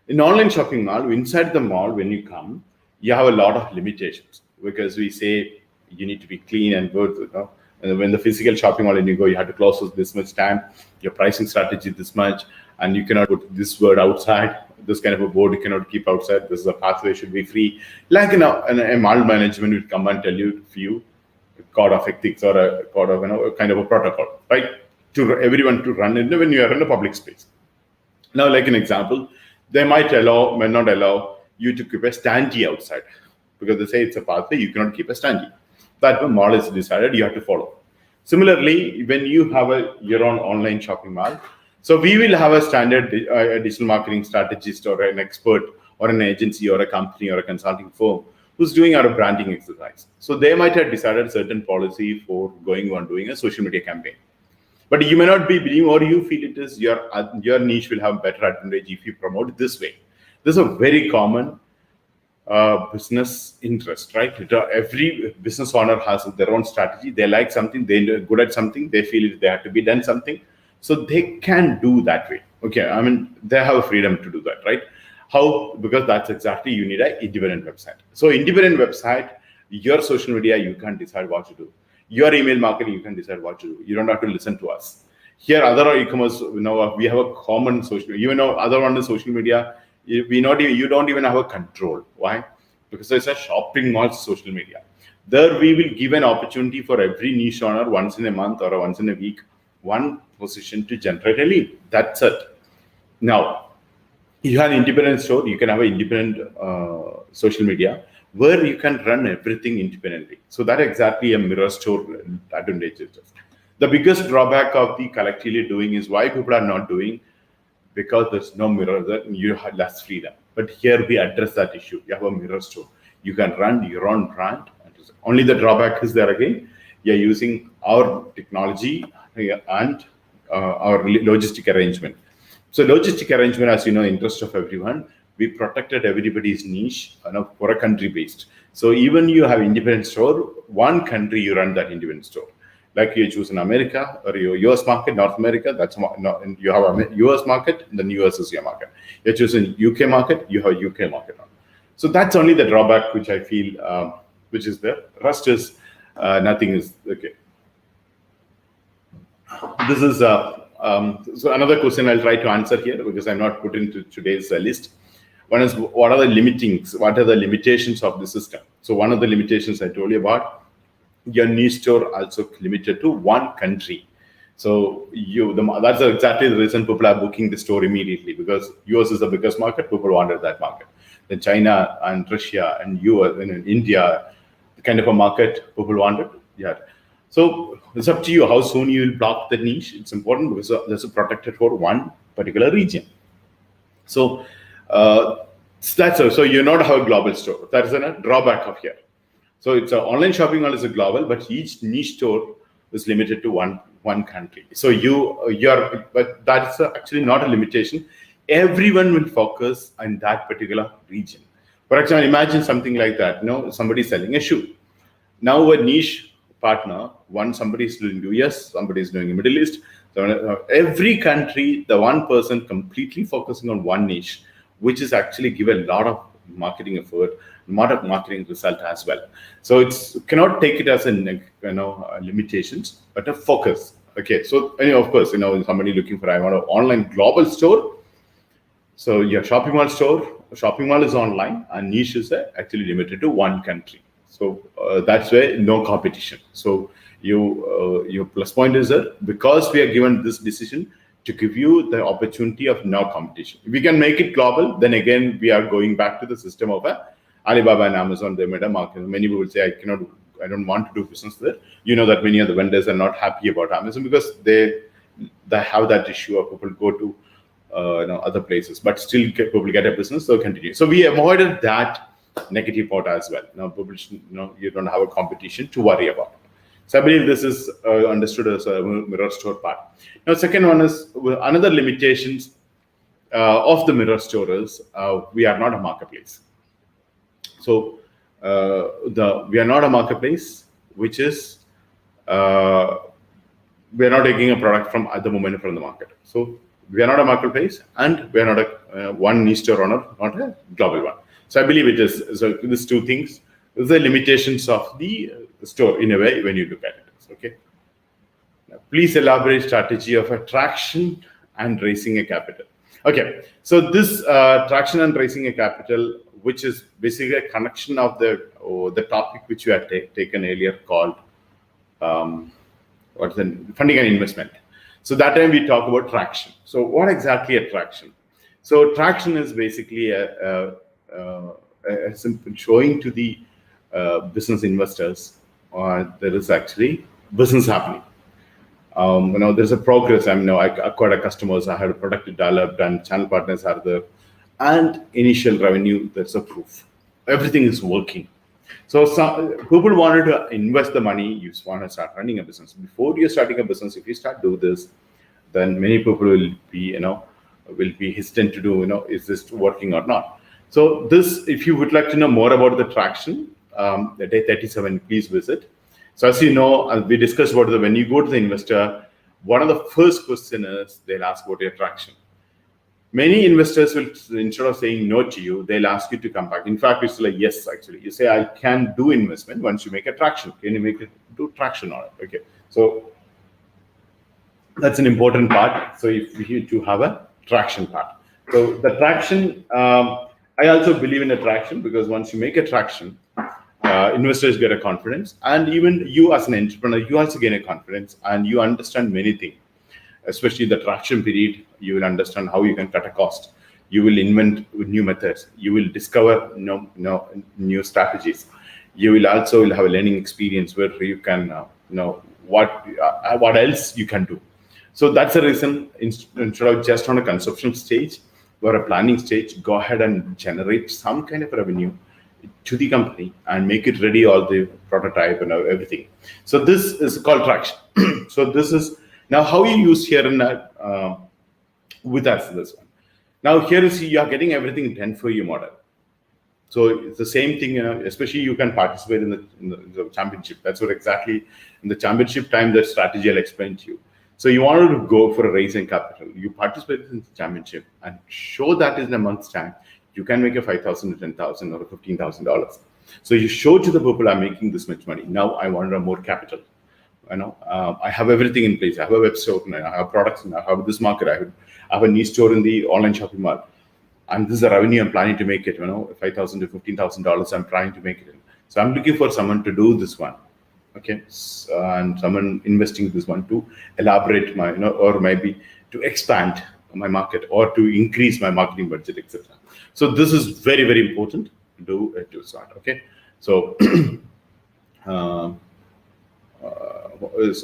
In online shopping mall, inside the mall, when you come, you have a lot of limitations because we say you need to be clean and good. And when the physical shopping mall, when you go, you have to close this much time. Your pricing strategy this much, and you cannot put this word outside. This kind of a board you cannot keep outside. This is a pathway should be free. Like a mall management will come and tell you few code of ethics or a code of a kind of a protocol, right? To everyone to run in when you are in a public space. Now, like an example, they might allow, may not allow you to keep a standee outside because they say it's a pathway. You cannot keep a standee. That the mall is decided you have to follow. Similarly, when you have your own online shopping mall, so we will have a standard digital marketing strategist or an expert or an agency or a company or a consulting firm who's doing our branding exercise. So they might have decided certain policy for going on doing a social media campaign. But you may not be believing, or you feel it is your niche will have better advantage if you promote it this way. This is a very common business interest, right? Every business owner has their own strategy. They like something, they're good at something, they feel it, they have to be done something. So they can do that way. Okay, I mean, they have a freedom to do that, right? How? Because that's exactly, you need an independent website. So independent website, your social media, you can decide what to do. Your email marketing, you can decide what to do. You don't have to listen to us. Here, other e-commerce, we have a common social media. Other one is social media. You don't even have a control. Why? Because it's a shopping mall social media. There we will give an opportunity for every niche owner once in a month or once in a week, one position to generate a lead. That's it. Now, you have an independent store, you can have an independent social media where you can run everything independently. So that exactly a mirror store advantage. The biggest drawback of the collectively doing is why people are not doing, because there's no mirror, that you have less freedom. But here we address that issue. You have a mirror store. You can run your own brand. Only the drawback is there again. You're using our technology and our logistic arrangement. So logistic arrangement, as you know, interest of everyone, we protected everybody's niche for a country based. So even you have independent store, one country you run that independent store. Like you choose in America or your US market, North America, you have a US market, then US is your market. You're choosing UK market, you have UK market. So that's only the drawback which I feel, which is there. Rest is nothing is okay. This is so another question I'll try to answer here because I'm not put into today's list. One is, what are the limitations of the system? So one of the limitations I told you about, your niche store also limited to one country. So that's exactly the reason people are booking the store immediately, because US is the biggest market, people wanted that market. Then China and Russia and US and India, the kind of a market people wanted. Yeah. So it's up to you how soon you will block the niche. It's important because this is protected for one particular region. So so you not have a global store. That is a drawback of here. So it's an online shopping mall is a global, but each niche store is limited to one country. So but that's actually not a limitation. Everyone will focus on that particular region. For example, imagine something like that. Somebody selling a shoe. Now a niche partner, somebody is doing US, somebody is doing Middle East, So every country, the one person completely focusing on one niche, which is actually give a lot of marketing effort, a lot of marketing result as well. So it's cannot take it as a limitations, but a focus. Okay, so of course, somebody looking for I want an online global store. So your shopping mall store, shopping mall is online, and niche is actually limited to one country. So that's why no competition. So your plus point is that because we are given this decision to give you the opportunity of no competition. If we can make it global, then again we are going back to the system of Alibaba and Amazon. They made a market. Many people say I don't want to do business there. You know that many of the vendors are not happy about Amazon because they have that issue of people go to other places, but still people get a business, so continue. So we avoided that negative part as well. Now, people you don't have a competition to worry about. So I believe this is understood as a mirror store part. Now, second one is another limitations of the mirror store is we are not a marketplace. So we are not a marketplace, which is we are not taking a product from at the moment from the market. So we are not a marketplace, and we are not a one niche store owner, not a global one. So I believe it is. So these two things, the limitations of the store in a way when you look at it. Okay. Now, please elaborate strategy of attraction and raising a capital. Okay. So this traction and raising a capital, which is basically a connection of the topic which you had taken earlier called what's the funding and investment. So that time we talk about traction. So what exactly a traction? So traction is basically a simple showing to the business investors there is actually business happening. There's a progress. I acquired customers, I had a product developed, and channel partners are there, and initial revenue. That's a proof. Everything is working. So some people wanted to invest the money. You want to start running a business. Before you're starting a business, if you start do this, then many people will be hesitant to do. Is this working or not? So this, if you would like to know more about the traction, the day 37, please visit. So as you know, we discussed about when you go to the investor, one of the first question is they'll ask about your traction. Many investors will, instead of saying no to you, they'll ask you to come back. In fact, it's like, yes, actually. You say, I can do investment once you make a traction. Can you make it do traction on it? Okay. So that's an important part. So if you to have a traction part. So the traction, I also believe in a traction because once you make a traction, investors get a confidence. And even you as an entrepreneur, you also gain a confidence and you understand many things. Especially the traction period, you will understand how you can cut a cost. You will invent new methods. You will discover new strategies. You will also have a learning experience where you can what else you can do. So that's the reason instead of just on a conception stage or a planning stage, go ahead and generate some kind of revenue to the company and make it ready, all the prototype and everything. So this is called traction. So this is now how you use here in with us this one. Now here is you are getting everything done for your model. So it's the same thing, especially you can participate in the championship. That's what exactly in the championship time, the strategy I'll explain to you. So you wanted to go for a raising capital. You participated in the championship and show that in a month's time, you can make a $5,000 to $10,000 or $15,000. So you show to the people, I'm making this much money. Now I want more capital. I have everything in place. I have a website, I have products, and I have this market. I have a niche store in the online shopping mall, and this is the revenue I'm planning to make it. $5,000 to $15,000. I'm trying to make it. So I'm looking for someone to do this one, okay, and someone investing this one to elaborate my, or maybe to expand my market or to increase my marketing budget, etc. So this is very, very important to do to start. Okay, so.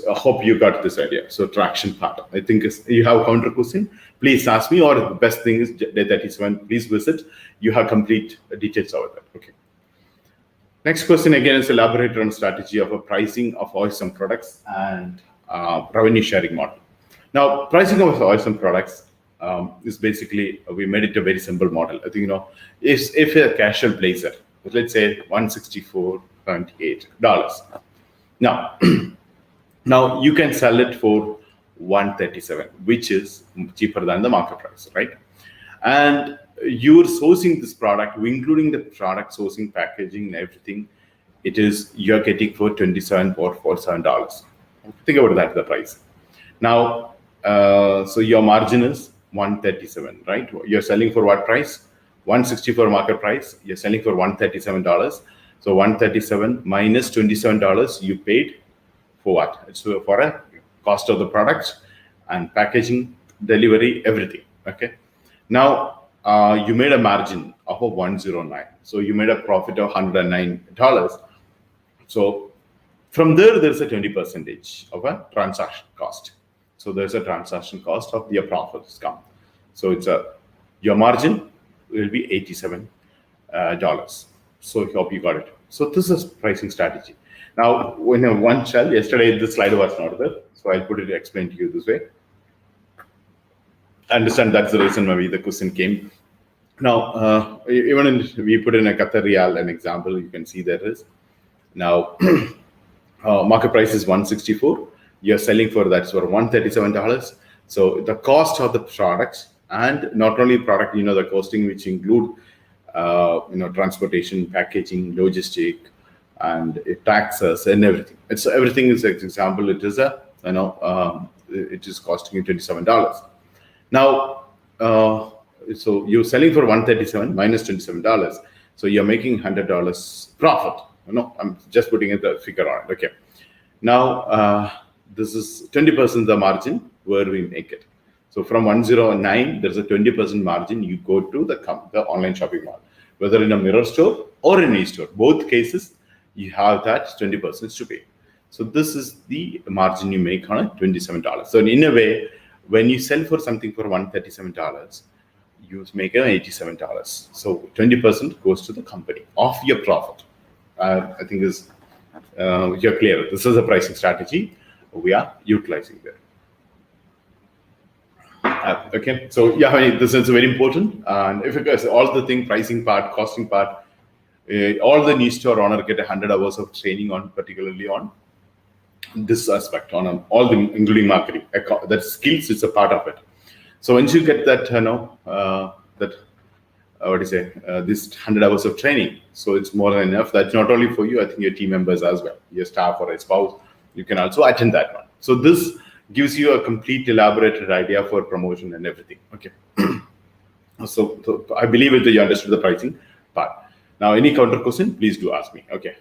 I hope you got this idea. So traction part. I think you have counter question. Please ask me, or the best thing is day 37. Please visit. You have complete details over that. Okay. Next question again is elaborate on strategy of a pricing of OSM products and revenue sharing model. Now, pricing of OSM products is basically we made it a very simple model. I think if a casual blazer, let's say $164.8. Now you can sell it for 137, which is cheaper than the market price, right? And you're sourcing this product, including the product sourcing, packaging, and everything. It is you're getting for $27.47. Think about that, the price. Now, so your margin is 137, right? You're selling for what price? 164 market price. You're selling for $137. So 137 minus $27 you paid for what? It's for a cost of the products and packaging, delivery, everything. Okay. Now you made a margin of a 109. So you made a profit of $109. So from there's a 20% of a transaction cost. So there's a transaction cost of your profits come. So it's your margin will be $87. So I hope you got it. So this is pricing strategy. Now, when one shell, yesterday this slide was not there, so I'll put it explain to you this way. I understand that's the reason maybe the question came. Now, even we put in a Qatar Riyal, an example, you can see there is. Now, market price is 164. You're selling for that's for $137. So the cost of the products, and not only product, the costing which include transportation, packaging, logistic, and taxes and everything. It's everything is an example. It is it is costing you $27. Now, so you're selling for 137 minus $27. So you're making $100 profit. I'm just putting it the figure on it. Okay. Now this is 20% the margin where we make it. So from 109, there's a 20% margin. You go to the online shopping mall, whether in a mirror store or in e-store. Both cases, you have that 20% to pay. So this is the margin you make on a $27. So in a way, when you sell for something for $137, you make an $87. So 20% goes to the company of your profit. I think you're clear. This is a pricing strategy we are utilizing there. Okay, so yeah, this is very important. And if it goes all the thing, pricing part, costing part, all the niche store owner get 100 hours of training on, particularly on this aspect, on all the including marketing. That skills is a part of it. So once you get that, this 100 hours of training, so it's more than enough. That's not only for you, I think your team members as well, your staff or a spouse, you can also attend that one. So this gives you a complete elaborated idea for promotion and everything. Okay. So I believe that you understood the pricing part. Now, any counter question, please do ask me. Okay.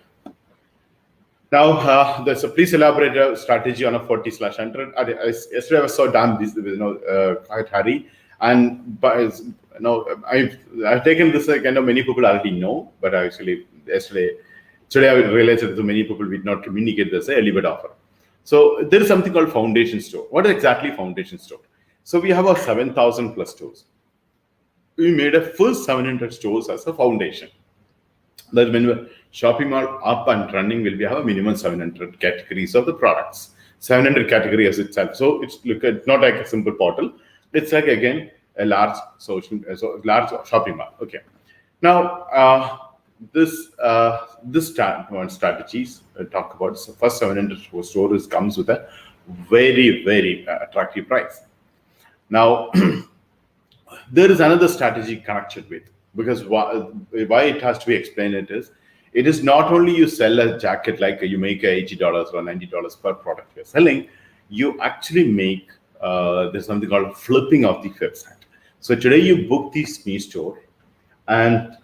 Now, there's a please elaborate a strategy on a 40/100. Yesterday I was so damn busy, quite hurry, and I've taken this. Many people already know, but actually today I realized that many people did not communicate this early bird offer. So there is something called foundation store. What is exactly foundation store? So we have our 7,000 plus stores. We made a first 700 stores as a foundation. That when we're shopping mall up and running, will be have a minimum 700 categories of the products. 700 categories itself. So it's not like a simple portal. It's like again a large large shopping mall. Okay. Now this strategies talk about first 700 stores comes with a very, very attractive price. Now there is another strategy connected with, because why it has to be explained, it is not only you sell a jacket like you make $80 or $90 per product you're selling, you actually make there's something called flipping of the website. So today you book this niche store and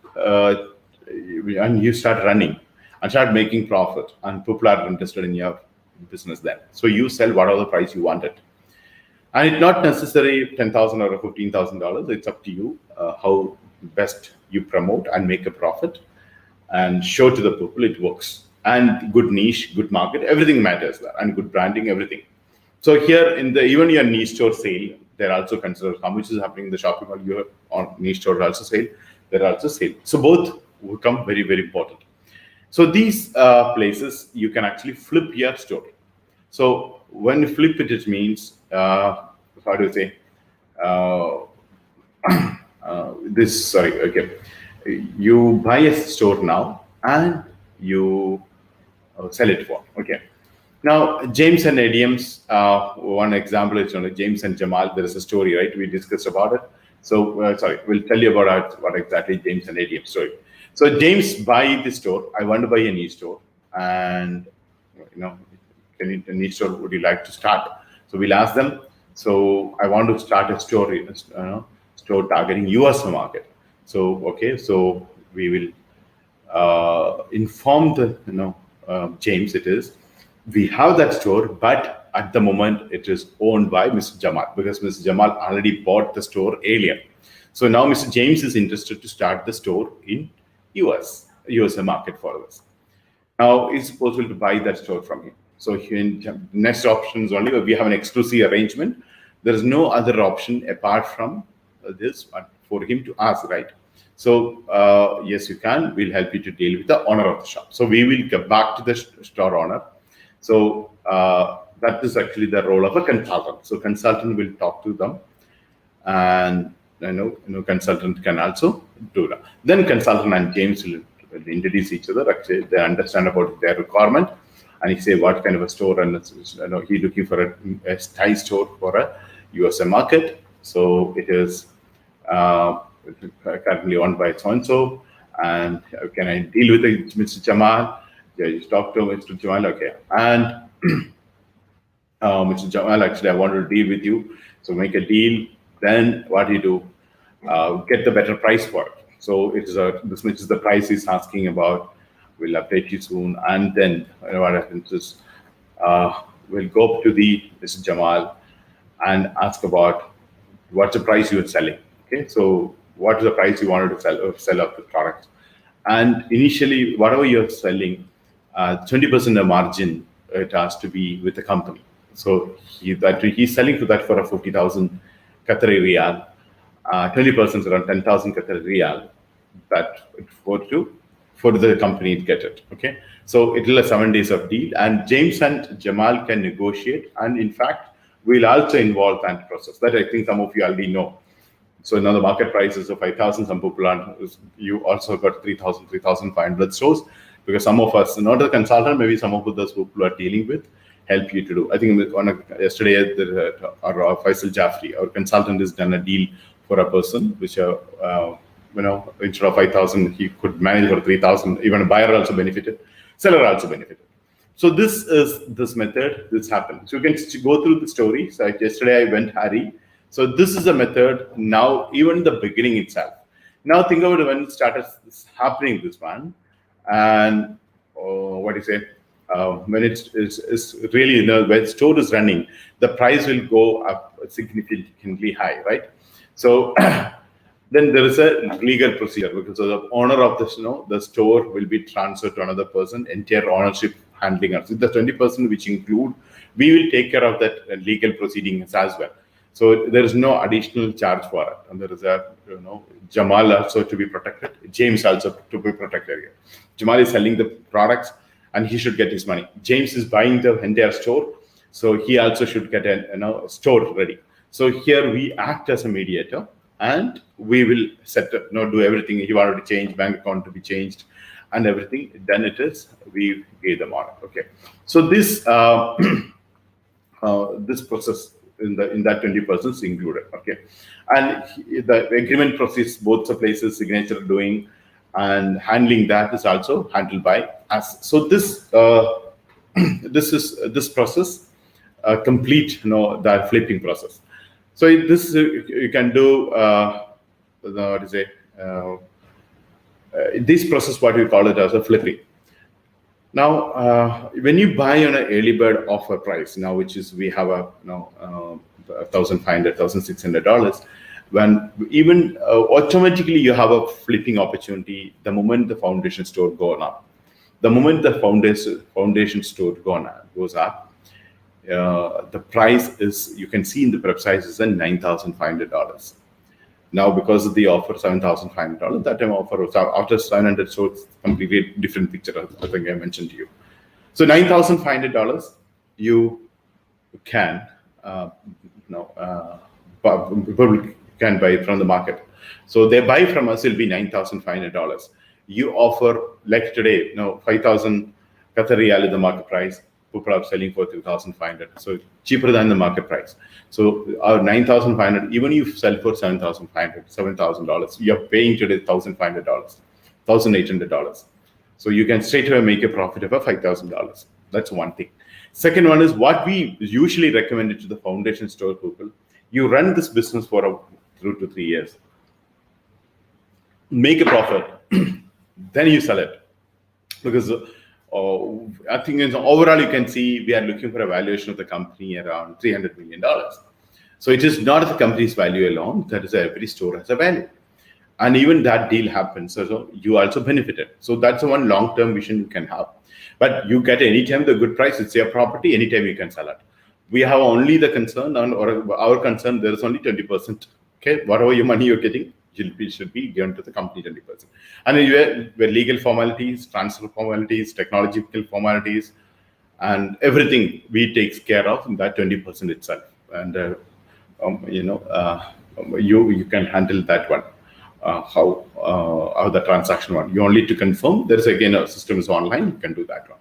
you start running and start making profit, and people are interested in your business then. So you sell whatever the price you wanted. And it's not necessary $10,000 or $15,000. It's up to you how best you promote and make a profit and show to the people it works. And good niche, good market, everything matters there, and good branding, everything. So here even your niche store sale, they're also considered how much is happening in the shopping mall. Your on niche store also sale, they're also sale. So both will come very, very important. So these places you can actually flip your store. So when you flip it, it means how do you say this? Sorry, okay. You buy a store now and you sell it for. Okay. Now, James and idioms. One example is James and Jamal. There is a story, right? We discussed about it. So, sorry, we'll tell you about what exactly James and idiom story. So, James buy the store. I want to buy a new store, and a new store would you like to start? So we'll ask them. So I want to start a store, store targeting US market. So okay, so we will inform the James. It is we have that store, but at the moment it is owned by Mr. Jamal because Mr. Jamal already bought the store earlier. So now Mr. James is interested to start the store in USA market for us. Now it's possible to buy that store from him. So next option is only we have an exclusive arrangement. There is no other option apart from this for him to ask, right? So yes, you can. We'll help you to deal with the owner of the shop. So we will get back to the store owner. So that is actually the role of a consultant. So consultant will talk to them, and consultant can also do that. Then consultant and James will introduce each other. Actually, they understand about their requirement, and he say what kind of a store, and he's looking for a Thai store for a USA market. So it is currently owned by so and so, and can I deal with Mr. Jamal? Yeah, you talk to Mr. Jamal, okay, and Mr. Jamal, actually, I want to deal with you. So make a deal. Then what do you do? Get the better price for it. So it is this much is the price he's asking about. We'll update you soon. And then what happens is we'll go up to the Mr. Jamal and ask about what's the price you're selling. Okay, so what is the price you wanted to sell up the product? And initially, whatever you're selling, 20% of margin it has to be with the company. So he's selling to that for a 50,000 Qatari riyal. 20% around 10,000 Qatari riyal. That for the company to get it. Okay, so it will have 7 days of deal, and James and Jamal can negotiate, and in fact, we'll also involve that process. That I think some of you already know. So now the market price is of 5,000. Some people you also got 3,000, 3,500 stores because some of us, not a consultant, maybe some of those people are dealing with, help you to do. I think yesterday, our Faisal Jaffrey, our consultant, has done a deal for a person, which instead of 5,000, he could manage for 3,000. Even a buyer also benefited, seller also benefited. So this is this method. This happened. So you can go through the story. So yesterday I went Harry. So this is a method now, even the beginning itself. Now think about when it started happening, this one, and what do you say? When it's really, when store is running, the price will go up significantly high, right? So then there is a legal procedure because the owner of the store will be transferred to another person, entire ownership handling us. The 20% which include, we will take care of that legal proceedings as well. So there is no additional charge for it. And there is a, Jamal also to be protected, James also to be protected here. Jamal is selling the products and he should get his money. James is buying the entire store, so he also should get a store ready. So here we act as a mediator, and we will set up, do everything. He wanted to change bank account to be changed, and everything. Then it is we gave them order. Okay. So this this process in that 20% is included. Okay, and the agreement process, both the places signature doing and handling that is also handled by us. So this this process complete that flipping process. So this you can do what is it? This process, what we call it as a flipping. Now, when you buy on an early bird offer price, now which is we have a $1,500, $1,600, when even automatically you have a flipping opportunity the moment the foundation store goes up. The moment the foundation store goes up, the price is, you can see in the website, is at $9,500. Now, because of the offer, $7,500, that time offer was after 700, so it's completely different picture. I think I mentioned to you. So $9,500, you can people can buy from the market. So they buy from us, it'll be $9,500. You offer, like today, 5,000 Qatari riyal is the market price. people are selling for 3,500, so cheaper than the market price. So our 9,500, even if you sell for 7,500, $7,000, you're paying today $1,500, $1,800. So you can straight away make a profit of $5,000. That's one thing. Second one is what we usually recommend it to the foundation store people. You run this business for 2 to 3 years, make a profit, then you sell it. Because I think overall you can see we are looking for a valuation of the company around $300 million. So it is not the company's value alone. That is, every store has a value. And even that deal happens, so you also benefited. So that's the one long-term vision you can have. But you get anytime the good price, it's your property, anytime you can sell it. We have only the concern, or our concern, there is only 20%. Okay, whatever your money you're getting, should be given to the company 20%. And where legal formalities, transfer formalities, technological formalities, and everything we takes care of in that 20% itself. And you can handle that one. How the transaction one. You only need to confirm. There is again a system is online. You can do that one.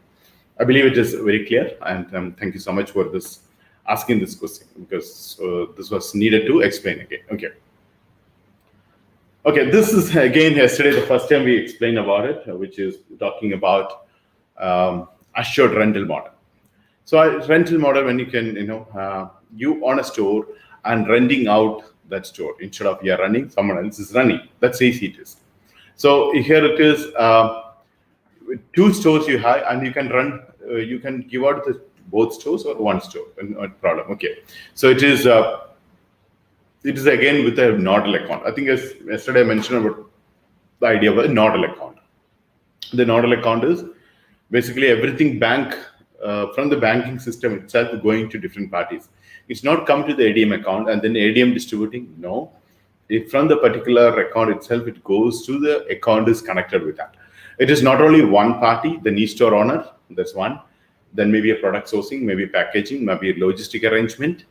I believe it is very clear, and thank you so much for this asking this question, because this was needed to explain again. Okay, this is again yesterday the first time we explained about it, which is talking about assured rental model. So a rental model, when you can you own a store and renting out that store instead of you're running, someone else is running. That's easy it is. So here it is, 2 stores you have, and you can run, you can give out both stores or one store, no problem. Okay, so it is again with a nodal account. I think as yesterday I mentioned about the idea of a nodal account. The nodal account is basically everything from the banking system itself going to different parties. It's not come to the ADM account and then ADM distributing. No, from the particular account itself, it goes to the account is connected with that. It is not only one party, the niche store owner, that's one. Then maybe a product sourcing, maybe packaging, maybe a logistic arrangement,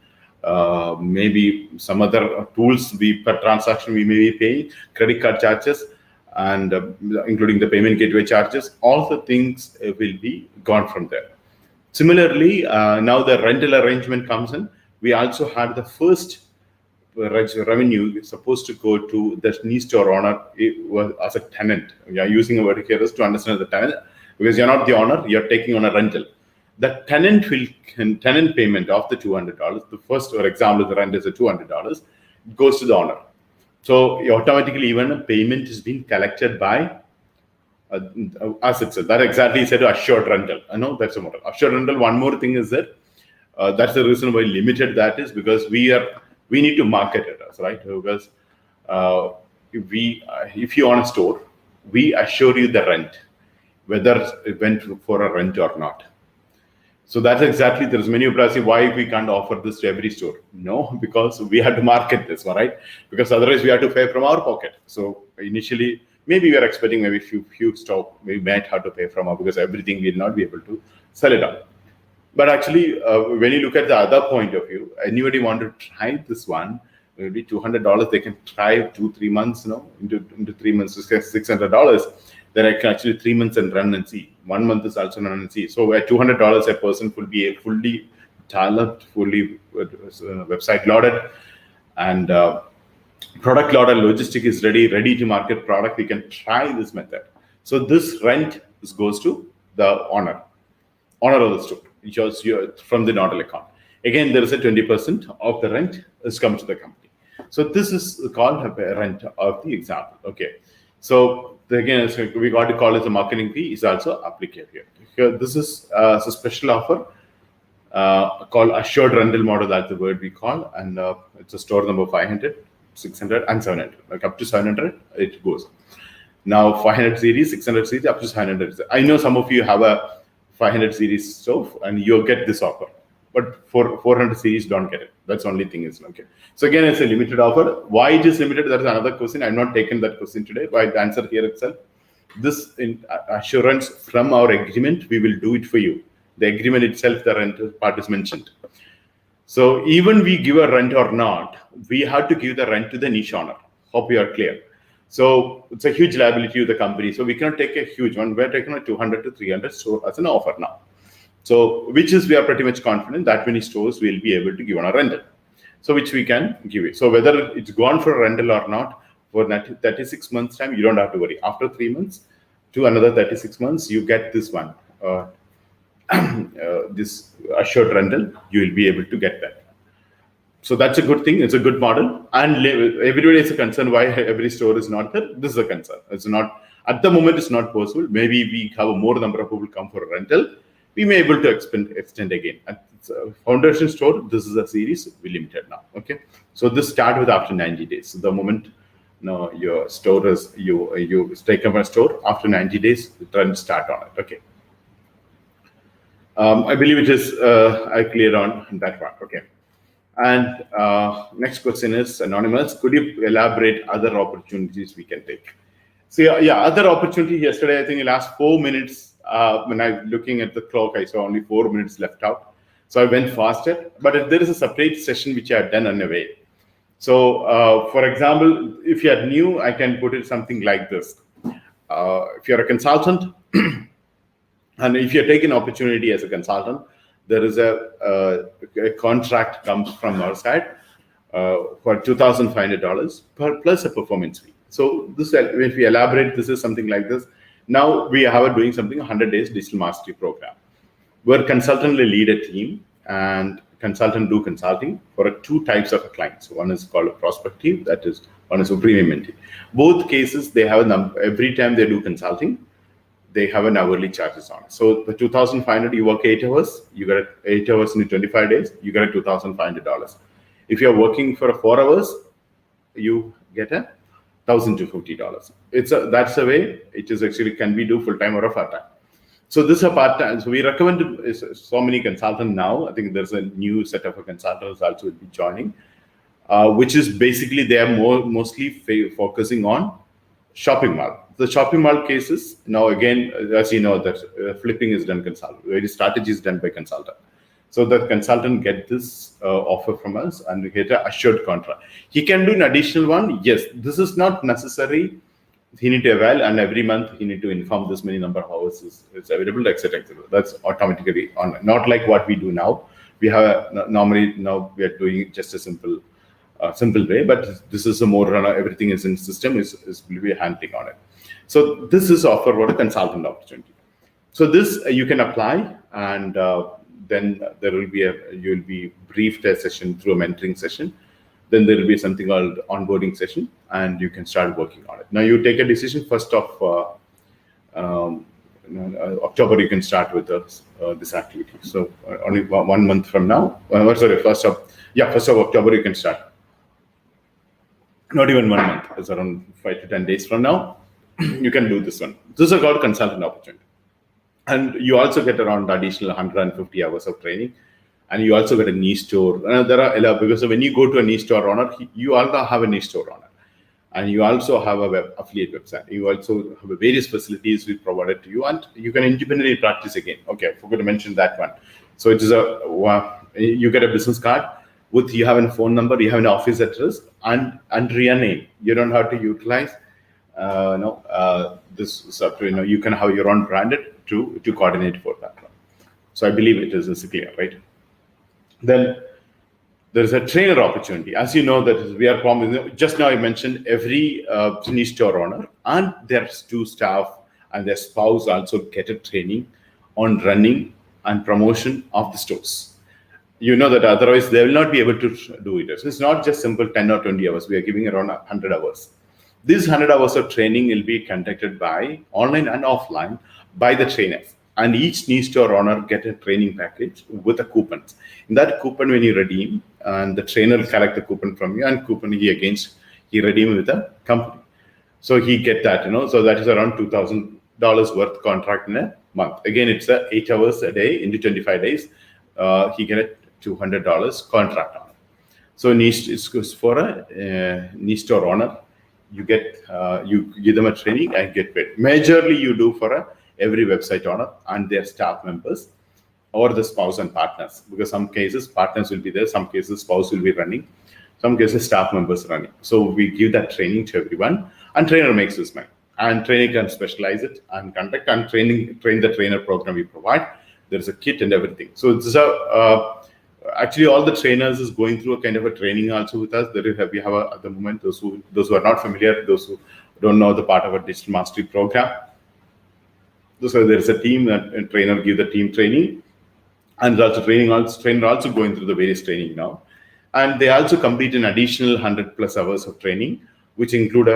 maybe some other tools per transaction we may be paying, credit card charges, and including the payment gateway charges. All the things will be gone from there. Similarly, now the rental arrangement comes in. We also had the first revenue supposed to go to the niche store owner as a tenant. We are using a word here to understand the tenant, because you're not the owner, you're taking on a rental. The tenant payment of the $200, the first, for example, the rent is a $200, goes to the owner. So automatically, even a payment is being collected by us itself. That exactly said assured rental. I know that's a model. Assured rental. One more thing is that that's the reason why limited that is, because we need to market it as, right? Because if you own a store, we assure you the rent, whether it went for a rent or not. So that's exactly, there's many people asking why we can't offer this to every store. No, because we have to market this, all right? Because otherwise we have to pay from our pocket. So initially, maybe we are expecting maybe few stock we might have to pay from our, because everything we'll not be able to sell it on. But actually, when you look at the other point of view, anybody want to try this one, maybe $200, they can try 2-3 months, into 3 months, $600. Then I can actually 3 months and run and see. 1 month is also run and see. So at $200, a person will be a fully tailored, fully website loaded, and product loaded, logistic is ready to market product. We can try this method. So this rent goes to the owner of the store, just from the nodal account. Again, there is a 20% of the rent has come to the company. So this is called a rent of the example. Okay. So again, we got to call it a marketing fee is also applicable here. Here, this is a special offer called assured rental model. That's the word we call, and it's a store number 500, 600, and 700. Like up to 700, it goes. Now 500 series, 600 series, up to 700. I know some of you have a 500 series stove, and you'll get this offer. But for 400 series, don't get it. That's the only thing is okay. So again, it's a limited offer. Why it is limited? That is another question. I've not taken that question today, but the answer here itself. This assurance from our agreement, we will do it for you. The agreement itself, the rental part is mentioned. So even we give a rent or not, we have to give the rent to the niche owner. Hope you are clear. So it's a huge liability to the company. So we cannot take a huge one. We're taking a 200 to 300 store as an offer now. So which is, we are pretty much confident that many stores will be able to give on a rental. So which we can give it. So whether it's gone for a rental or not, for 36 months time, you don't have to worry. After 3 months to another 36 months, you get this one, this assured rental, you will be able to get that. So that's a good thing. It's a good model. And everybody is a concern why every store is not there. This is a concern. It's not, at the moment, it's not possible. Maybe we have a more number of people come for a rental. We may be able to extend again. At foundation store, this is a series, we limited now. Okay. So this start with after 90 days. So the moment your store is, you take up a store, after 90 days, the trend start on it. Okay. I believe it is clear on that part. Okay. And next question is anonymous. Could you elaborate other opportunities we can take? So yeah, other opportunity yesterday, I think the last 4 minutes, when I'm looking at the clock, I saw only 4 minutes left out. So I went faster, but there is a separate session which I had done on the way. So for example, if you are new, I can put it something like this. If you're a consultant, and if you're taking opportunity as a consultant, there is a contract comes from our side for $2,500 plus a performance fee. So this, if we elaborate, this is something like this. Now we are doing something 100 days digital mastery program, where consultant will lead a team and consultant do consulting for 2 types of clients. One is called a prospective, that is, one is a premium mentee. Both cases, they have a number, every time they do consulting, they have an hourly charges on it. So the 2,500, you work 8 hours, you get 8 hours in 25 days, you get a $2,500. If you're working for 4 hours, you get a $1,250. That's the way it is actually, can be do full time or a part time. So this is a part time. So we recommend so many consultants now. I think there's a new set of consultants also will be joining, which is basically they are mostly focusing on shopping mall. The shopping mall cases, now again, as you know, that flipping is done consultant, very strategy is done by consultant. So the consultant get this offer from us and we get an assured contract. He can do an additional one. Yes, this is not necessary. He need to eval, and every month he need to inform this many number of hours is available, etc., etc. That's automatically on. Not like what we do now. We have normally now we are doing just a simple way, but this is a more everything is in system is will be handling on it. So this is offer what a consultant opportunity. So this you can apply, and then there will be you will be briefed a session through a mentoring session. Then there will be something called onboarding session, and you can start working on it. Now you take a decision 1st of October. You can start with this activity. So only 1 month from now. Sorry, 1st of October you can start. Not even 1 month. It's around 5 to 10 days from now. You can do this one. This is called consultant opportunity, and you also get around additional 150 hours of training. And you also get a niche store. There are because when you go to a niche store owner, you also have a niche store owner, and you also have a web affiliate website. You also have various facilities we provided to you, and you can independently practice again. Okay, I forgot to mention that one. So it is you get a business card with, you have a phone number, you have an office address, and your name. You don't have to utilize this is up to you can have your own branded to coordinate for that one. So I believe it is clear, right? Then there's a trainer opportunity. As you know, that we are promising. Just now I mentioned every niche store owner and their 2 staff and their spouse also get a training on running and promotion of the stores. You know that otherwise they will not be able to do it. So it's not just simple 10 or 20 hours. We are giving around 100 hours. These 100 hours of training will be conducted by online and offline by the trainers. And each niche store owner get a training package with a coupon. In that coupon, when you redeem, and the trainer will collect the coupon from you, and coupon he redeem with a company. So he get that, so that is around $2,000 worth contract in a month. Again, it's 8 hours a day into 25 days. He get a $200 contract on it. So niche is for a niche store owner. You get you give them a training and get paid. Majorly you do for every website owner and their staff members or the spouse and partners, because some cases partners will be there, some cases spouse will be running, some cases staff members running. So we give that training to everyone, and trainer makes this money, and trainer can specialize it and conduct and train the trainer program we provide. There's a kit and everything. So it's actually all the trainers is going through a kind of a training also with us. We have at the moment those who are not familiar, those who don't know the part of a digital mastery program. So there's a team that a trainer give the team training, and also trainer also going through the various training now, and they also complete an additional 100+ hours of training, which include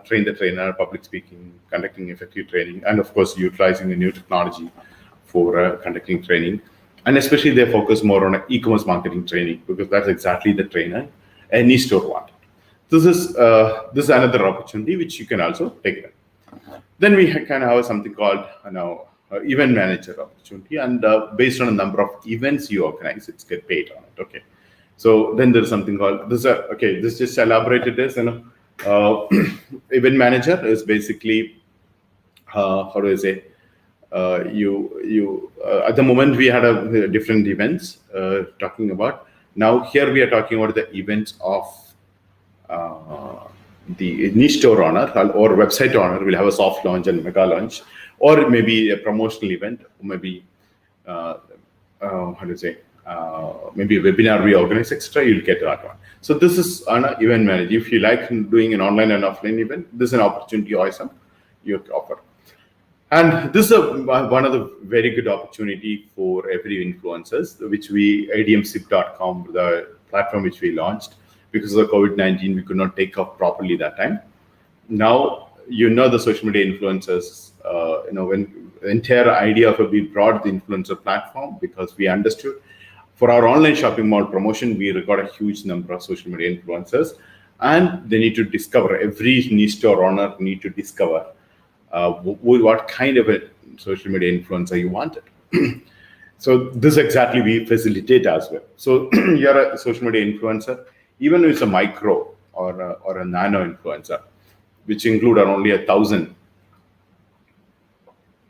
train the trainer, public speaking, conducting effective training, and of course utilizing the new technology for conducting training. And especially they focus more on e-commerce marketing training, because that's exactly the trainer any store wanted. This is another opportunity which you can also take it. Then we can have something called event manager opportunity, and based on a number of events you organize, it's get paid on it. Okay, so then there's something called this. This just elaborated this. Event manager is basically how do I say? At the moment we had a different events talking about. Now here we are talking about the events of the niche store owner or website owner will have a soft launch and mega launch, or maybe a promotional event, or maybe maybe a webinar we organize, etc. You'll get that one. So this is an event manager. If you like doing an online and offline event, this is an opportunity awesome you offer. And this is one of the very good opportunity for every influencers, which admsip.com, the platform which we launched. Because of COVID-19, we could not take off properly that time. Now, the social media influencers, when the entire idea of it, we brought the influencer platform because we understood for our online shopping mall promotion, we got a huge number of social media influencers, and they need to discover, every niche store owner need to discover what kind of a social media influencer you wanted. So this exactly we facilitate as well. So you're a social media influencer, even if it's a micro or a nano influencer, which include only 1,000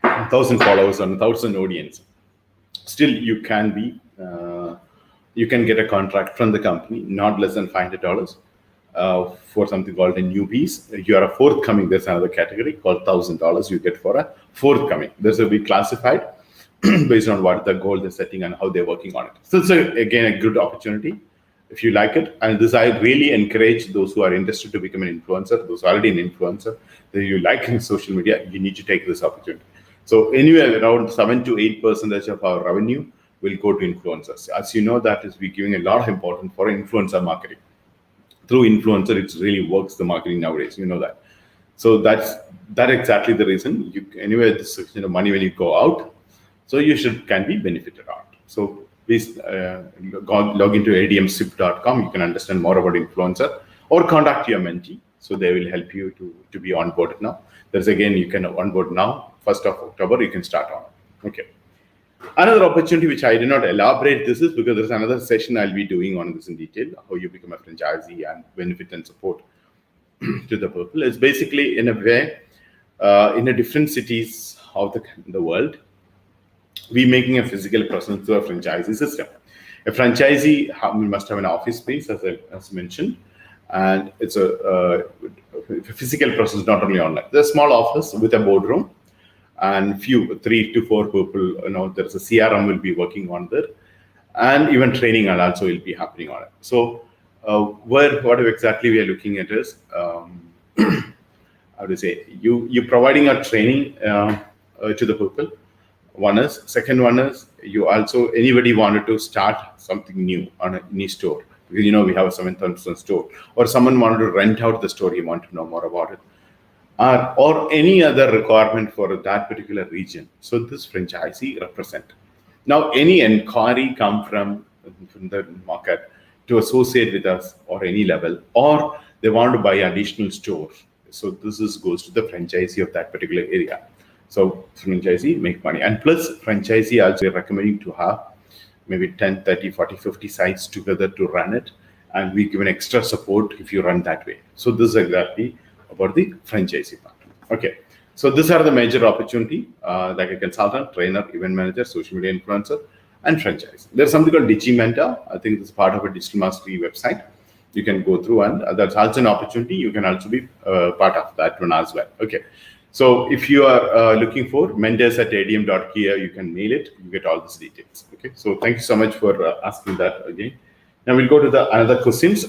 followers and 1,000 audience, still you can get a contract from the company, not less than $500 for something called a newbies. You are a forthcoming. There's another category called $1,000 you get for a forthcoming. This will be classified based on what the goal they're setting and how they're working on it. So it's again a good opportunity if you like it. And this, I really encourage those who are interested to become an influencer, those already an influencer, that you like in social media, you need to take this opportunity. So anywhere around 7 to 8% of our revenue will go to influencers. As you know, that is, we're giving a lot of importance for influencer marketing. Through influencer, it really works the marketing nowadays. You know that. So that's exactly the reason. Anyway, this money when you go out, so you can be benefited out. So please log into admsip.com. You can understand more about influencer, or contact your mentee. So they will help you to be onboarded now. There's again, you can onboard now. 1st of October, you can start on. Okay. Another opportunity which I did not elaborate this is because there's another session I'll be doing on this in detail, how you become a franchisee and benefit and support to the people. It's basically in a way, in a different cities of the world, we making a physical presence to a franchisee system. A franchisee must have an office space, as mentioned, and it's a physical presence, not only online. There's a small office with a boardroom and 3 to 4 people. There's a CRM will be working on there, and even training and also will be happening on it. So what exactly we are looking at is how to say, you providing a training to the people. Second one is you also, anybody wanted to start something new on a niche store, because we have a 7,000 store, or someone wanted to rent out the store, you want to know more about it, or any other requirement for that particular region. So this franchisee represent. Now any inquiry come from the market to associate with us or any level, or they want to buy additional store. So this goes to the franchisee of that particular area. So franchisee make money, and plus franchisee also recommending to have maybe 10, 30, 40, 50 sites together to run it, and we give an extra support if you run that way. So this is exactly about the franchisee part. Okay, so these are the major opportunity, like a consultant, trainer, event manager, social media influencer, and franchise. There's something called DigiMentor. I think it's part of a digital mastery website. You can go through, and that's also an opportunity. You can also be part of that one as well. Okay. So if you are looking for mentors@adm.kia, you can mail it. You get all these details. Okay. So thank you so much for asking that again. Now we'll go to the another questions.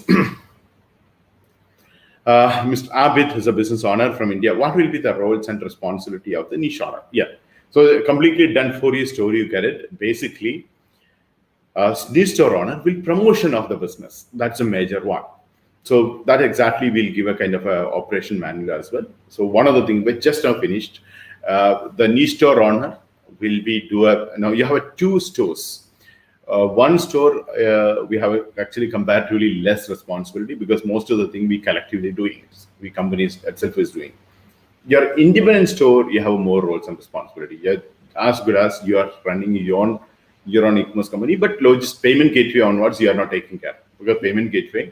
Mr. Abid is a business owner from India. What will be the roles and responsibility of the niche owner? Yeah. So completely done for your story. You get it. Basically, niche store owner will promotion of the business. That's a major one. So that exactly will give a kind of a operation manual as well. So one of the things we just now finished, the niche store owner will be now you have two stores. One store we have actually comparatively less responsibility because most of the thing we collectively doing, we companies itself is doing. Your independent store, you have more roles and responsibility. You're as good as you are running your own e-commerce company, but just payment gateway onwards, you are not taking care because payment gateway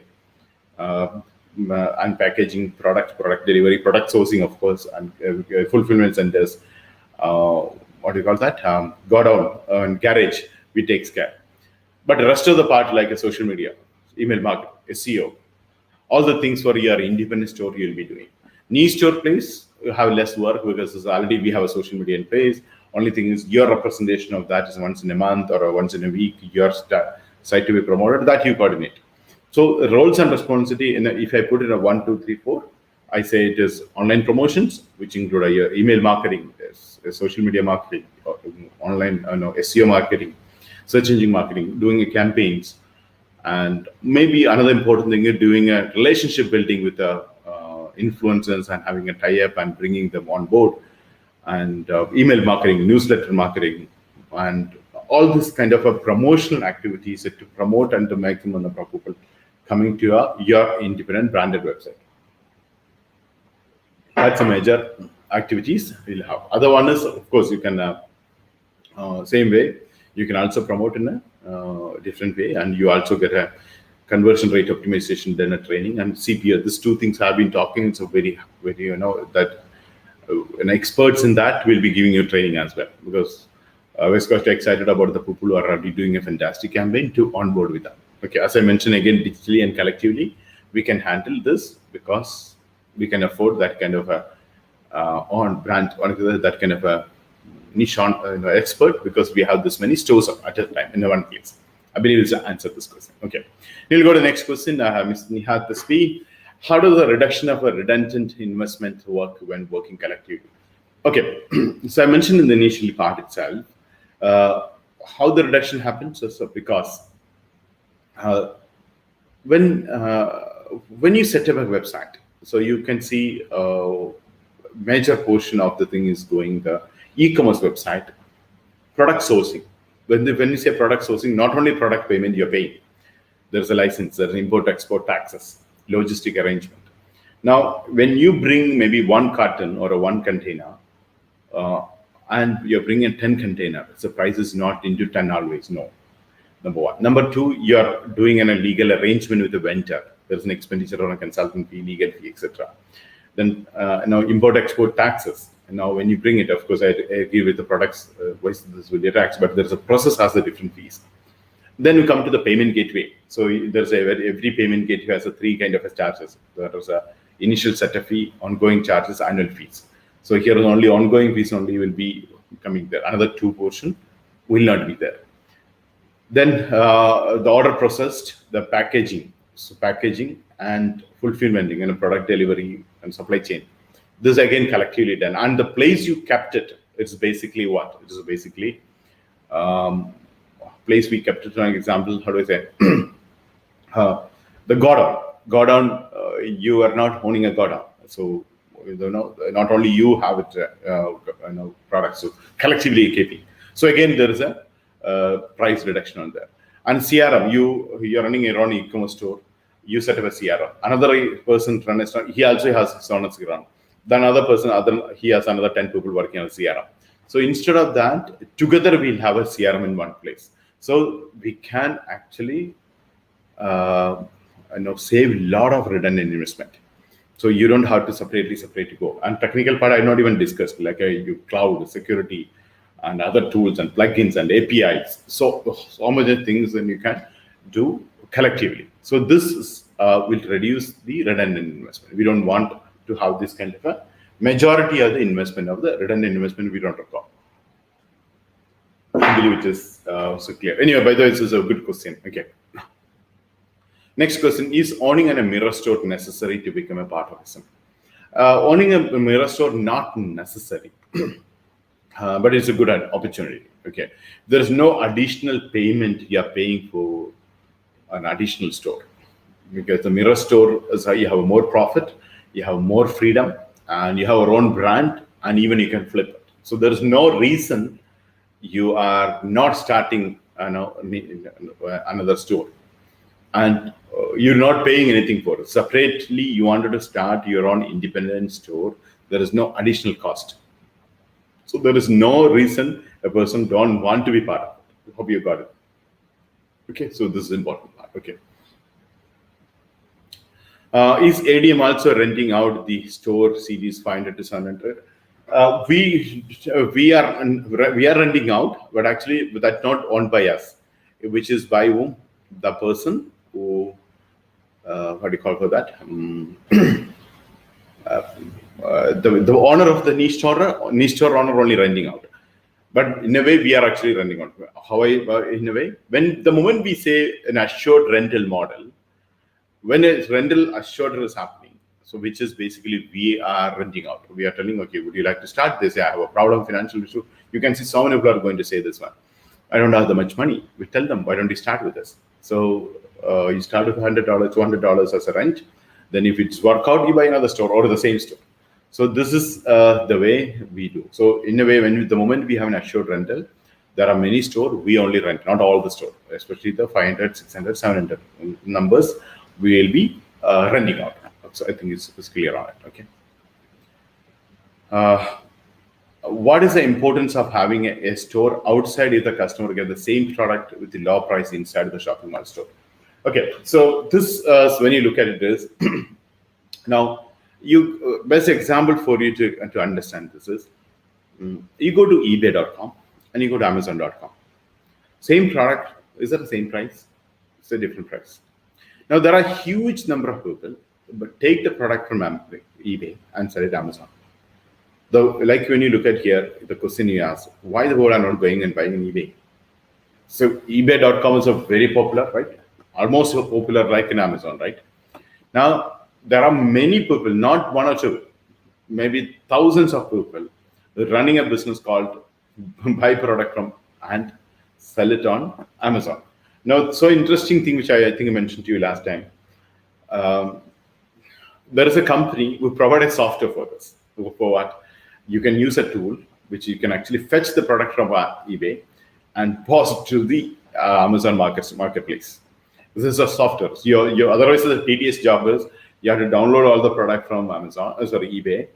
and packaging, product delivery, product sourcing, of course, and fulfillment centers. What do you call that? Go down and garage, we takes care. But the rest of the part, like a social media, email marketing, SEO, all the things for your independent store you'll be doing. Niche store place, you have less work because already we have a social media in place. Only thing is your representation of that is once in a month or once in a week, your site to be promoted, that you coordinate. So roles and responsibility, if I put it a 1, 2, 3, 4, I say it is online promotions, which include your email marketing, social media marketing, online SEO marketing, search engine marketing, doing campaigns, and maybe another important thing is doing a relationship building with the influencers and having a tie-up and bringing them on board, and email marketing, newsletter marketing, and all this kind of a promotional activities to promote and to make them on the people coming to your independent branded website. That's a major activities we'll have. Other one is, of course, you can same way. You can also promote in a different way, and you also get a conversion rate optimization, then a training and CPO. These two things have been talking. It's a very that experts in that will be giving you training as well, because we're quite excited about the people who are already doing a fantastic campaign to onboard with them. Okay, as I mentioned again, digitally and collectively, we can handle this because we can afford that kind of a on brand, that kind of a niche on expert, because we have this many stores at a time in one place. I believe it's answer this question. Okay, we'll go to the next question. Ms. Nihat Taspi, how does the reduction of a redundant investment work when working collectively? Okay, so I mentioned in the initial part itself how the reduction happens. So because when you set up a website, so you can see a major portion of the thing is going the e-commerce website, product sourcing. When you say product sourcing, not only product payment you're paying, there's a license, there's import-export taxes, logistic arrangement. Now, when you bring maybe one carton or a one container, and you're bringing 10 containers, the price is not into 10 always, no. Number one. Number two, you're doing a legal arrangement with the vendor. There's an expenditure on a consultant fee, legal fee, etc. Then now import-export taxes. And now when you bring it, of course, I agree with the products, this will be taxed, but there's a process has the different fees. Then we come to the payment gateway. So there's every payment gateway has a three kind of charges. There is a initial setup fee, ongoing charges, annual fees. So here only ongoing fees only will be coming there. Another 2 portion will not be there. Then the order processed, the packaging, so packaging and fulfillment, product delivery and supply chain. This again collectively done. And the place you kept it, it's basically what? It is basically place we kept it. For example, how do I say? The godown. You are not owning a godown, so not only you have it, products. So collectively keeping. So again, there is a price reduction on there. And CRM, you're running your own e-commerce store. You set up a CRM. Another person run a store. He also has his own CRM. Then another person, he has another 10 people working on CRM. So instead of that, together we'll have a CRM in one place. So we can actually save a lot of redundant investment. So you don't have to separately go. And technical part I not even discussed, like your cloud security and other tools and plugins and APIs. So many things that you can do collectively. So this will reduce the redundant investment. We don't want to have this kind of a Majority of the investment of the redundant investment we don't require. I believe it is so clear. Anyway, by the way, this is a good question. Okay. Next question: is owning a mirror store necessary to become a part of SM? Owning a mirror store not necessary, but it's a good opportunity. Okay, there is no additional payment you are paying for an additional store, because the mirror store is how you have more profit, you have more freedom, and you have your own brand, and even you can flip it. So there is no reason you are not starting another store, and you're not paying anything for it. Separately, you wanted to start your own independent store. There is no additional cost. So there is no reason a person don't want to be part of it. Hope you got it. Okay, so this is important part. Okay. Is ADM also renting out the store series 500 to 700? We are renting out, but actually that's not owned by us, which is by whom? The person who what do you call for that? The owner of the niche store owner only renting out. But in a way, we are actually renting out. However, in a way, when the moment we say an assured rental model, when a rental assured is happening, so which is basically we are renting out. We are telling, okay, would you like to start this? Yeah, I have a problem, financial issue. You can see so many people are going to say this one. I don't have that much money. We tell them, why don't you start with this? So you start with $100, $200 as a rent. Then if it's work out, you buy another store or the same store. So this is the way we do. So in a way, the moment we have an assured rental, there are many stores we only rent, not all the stores, especially the 500, 600, 700 numbers we will be renting out. So I think it's clear on it. Okay. What is the importance of having a store outside if the customer get the same product with the low price inside the shopping mall store? Okay, so this when you look at it is now you best example for you to understand this is you go to ebay.com and you go to amazon.com. Same product, is that the same price? It's a different price. Now there are a huge number of people but take the product from eBay and sell it Amazon. Like when you look at here, the question you ask, why the world are not going and buying in eBay? So ebay.com is a very popular, right? Almost so popular like in Amazon, right? Now, there are many people, not one or two, maybe thousands of people running a business called buy product from and sell it on Amazon. Now, so interesting thing, which I think I mentioned to you last time. There is a company who provides software for this. For what? You can use a tool which you can actually fetch the product from eBay and post to the Amazon marketplace. This is a software. So your otherwise the tedious job is you have to download all the product from eBay.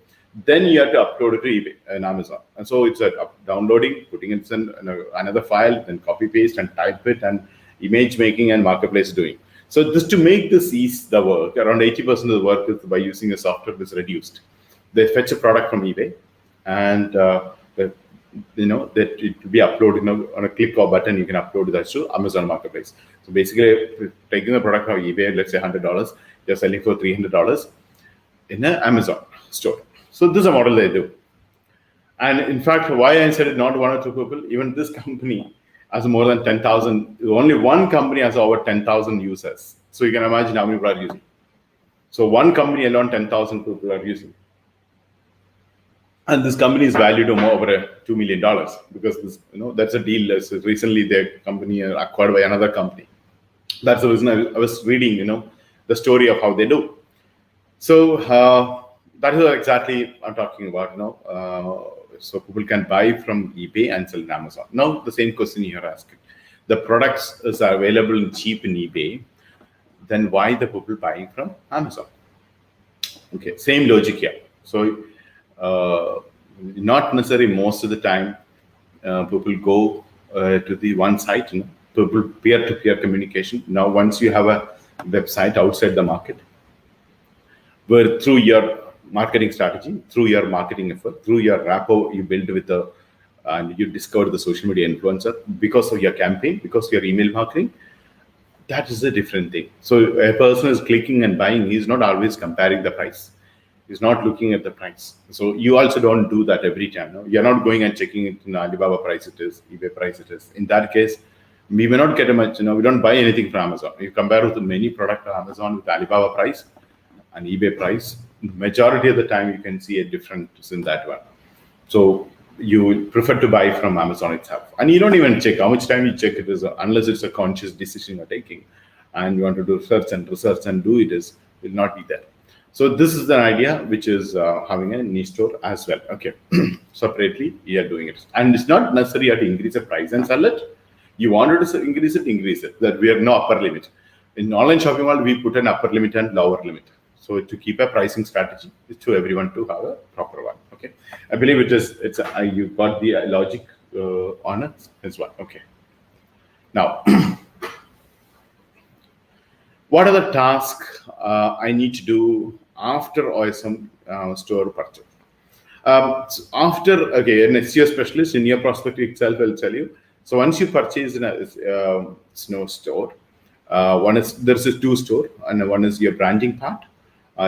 Then you have to upload it to eBay and Amazon. And so it's downloading, putting it in another file, then copy paste and type it, and image making and marketplace doing. So just to make this ease the work, around 80% of the work is by using a software is reduced. They fetch a product from eBay, and that it will be uploaded on a click or button. You can upload that to Amazon Marketplace. So basically, taking the product from eBay, let's say $100, you're selling for $300 in an Amazon store. So this is a model they do. And in fact, why I said it not one or two people, even this company has more than 10,000. Only one company has over 10,000 users. So you can imagine how many people are using. So one company alone, 10,000 people are using. And this company is valued over $2 million because this, that's a deal. So recently, their company acquired by another company. That's the reason I was reading, the story of how they do. So that is exactly I'm talking about. So people can buy from eBay and sell on Amazon. Now the same question you're asking: the products are available and cheap in eBay, then why the people buying from Amazon? Okay, same logic here. So. Not necessarily most of the time people go to the one site, people peer-to-peer communication. Now, once you have a website outside the market, where through your marketing strategy, through your marketing effort, through your rapport you build with and you discover the social media influencer because of your campaign, because of your email marketing, that is a different thing. So a person is clicking and buying, he's not always comparing the price. He's not looking at the price. So you also don't do that every time. No? You're not going and checking it in Alibaba price it is, eBay price it is. In that case, we may not get a much, we don't buy anything from Amazon. You compare with many products on Amazon with Alibaba price and eBay price, majority of the time you can see a difference in that one. So you prefer to buy from Amazon itself. And you don't even check how much time you check it is, unless it's a conscious decision you're taking and you want to do research and do it is, will not be there. So this is the idea, which is having a niche store as well. Okay, separately you are doing it. And it's not necessary you have to increase the price and sell it. You wanted to increase it. That we have no upper limit. In online shopping world, we put an upper limit and lower limit. So to keep a pricing strategy is to everyone to have a proper one. Okay, I believe you got the logic on it as well. Okay, now what are the tasks I need to do after OSM store purchase? So after, an SEO specialist in your prospect itself will tell you. So once you purchase in a Snow store, there's a two store, and one is your branding part.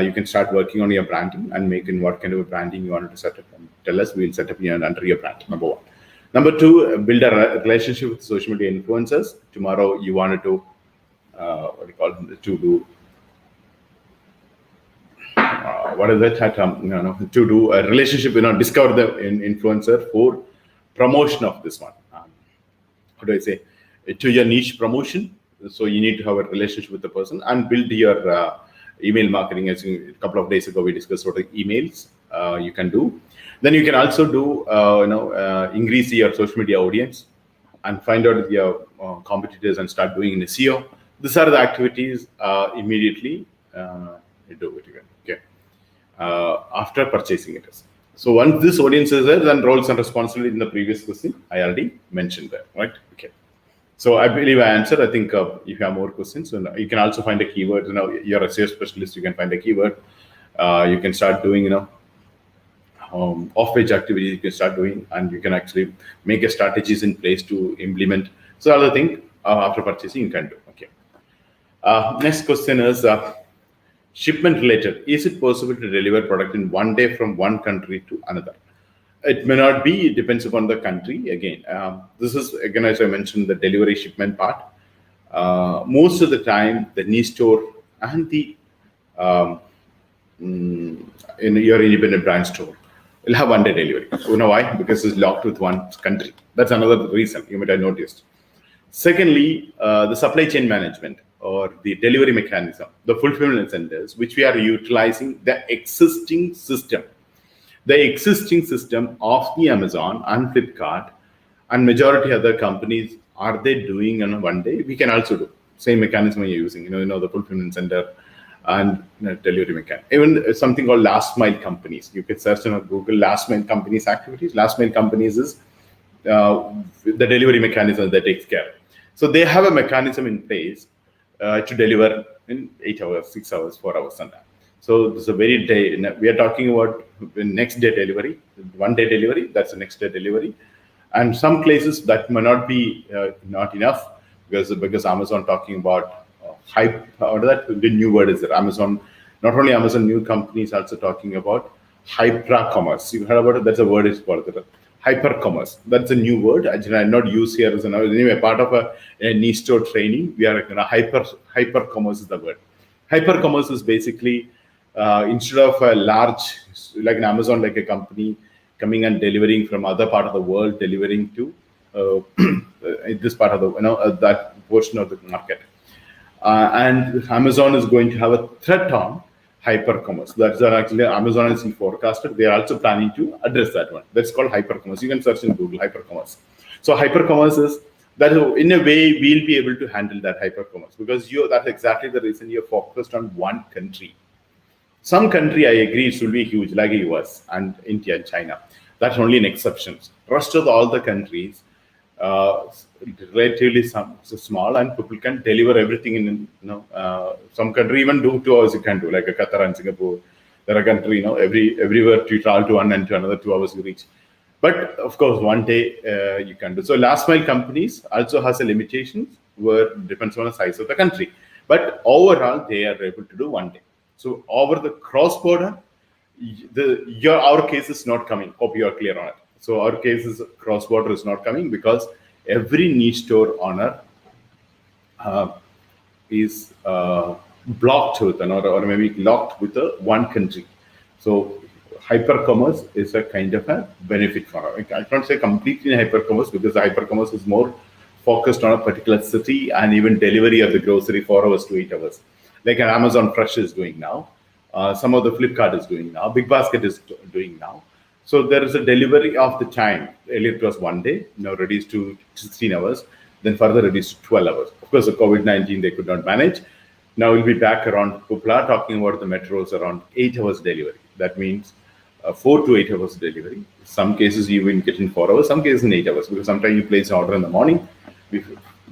You can start working on your branding and making what kind of a branding you wanted to set up, and tell us, we'll set up under your brand. Number one. Number two, build a relationship with social media influencers. Tomorrow you wanted to to do to do a relationship, discover the influencer for promotion of this one. How do I say? To your niche promotion. So you need to have a relationship with the person and build your email marketing. As a couple of days ago, we discussed what emails you can do. Then you can also do, increase your social media audience and find out your competitors and start doing an SEO. These are the activities immediately you do it again. Okay. After purchasing it. So once this audience is there, then roles and responsibility in the previous question I already mentioned there, right? Okay. So I believe I answered. I think if you have more questions, you can also find a keyword. You're a sales specialist. You can find a keyword. You can start doing, off-page activities. You can start doing, and you can actually make a strategies in place to implement. So other thing after purchasing you can do. Okay. Next question is shipment related. Is it possible to deliver product in one day from one country to another? It may not be. It depends upon the country. Again, this is, again, as I mentioned, the delivery shipment part. Most of the time, the niche store and the in your independent brand store will have one-day delivery. You know why? Because it's locked with one country. That's another reason you might have noticed. Secondly, the supply chain management or the delivery mechanism, the fulfillment centers, which we are utilizing the existing system. The existing system of the Amazon and Flipkart and majority other companies, are they doing on one day? We can also do same mechanism you're using, the fulfillment center and delivery mechanism. Even something called last mile companies. You can search on Google last mile companies activities. Last mile companies is the delivery mechanism that takes care. So they have a mechanism in place to deliver in 8 hours, 6 hours, 4 hours, and that. So this is a very day. We are talking about next day delivery, 1 day delivery. That's the next day delivery, and some places that may not be not enough because Amazon talking about hype. Or that the new word is that Amazon, not only Amazon, new companies also talking about hyper-commerce. You heard about it? That's a word is called hyper-commerce. That's a new word. I did not use here as anyway part of a niche store training. We are hyper-commerce is the word. Hyper-commerce is basically instead of a large, like an Amazon, like a company coming and delivering from other part of the world, delivering to this part of the, that portion of the market. And Amazon is going to have a threat on hyper-commerce. That's actually Amazon is forecasted. They are also planning to address that one. That's called hyper-commerce. You can search in Google hyper-commerce. So hyper-commerce is that in a way we'll be able to handle that hyper-commerce because that's exactly the reason you're focused on one country. Some country, I agree, it will be huge, like US and India and China. That's only an exception. Rest of all the countries, relatively small, and people can deliver everything in, some country even do 2 hours you can do, like a Qatar and Singapore. There are country, everywhere you travel to one and to another 2 hours you reach. But of course, 1 day you can do. So last mile companies also has a limitations where it depends on the size of the country. But overall, they are able to do 1 day. So over the cross-border, our case is not coming. Hope you are clear on it. So our case is cross border is not coming because every niche store owner is blocked with or maybe locked with one country. So hypercommerce is a kind of a benefit for us. I can't say completely hypercommerce because hypercommerce is more focused on a particular city and even delivery of the grocery 4 hours to 8 hours, like an Amazon Fresh is doing now. Some of the Flipkart is doing now. Big Basket is doing now. So there is a delivery of the time. Earlier it was 1 day, now reduced to 16 hours, then further reduced to 12 hours. Of course, the COVID-19 they could not manage. Now we'll be back around, people are talking about the metros around 8 hours delivery. That means 4 to 8 hours delivery. Some cases you will get in 4 hours, some cases in 8 hours, because sometimes you place an order in the morning,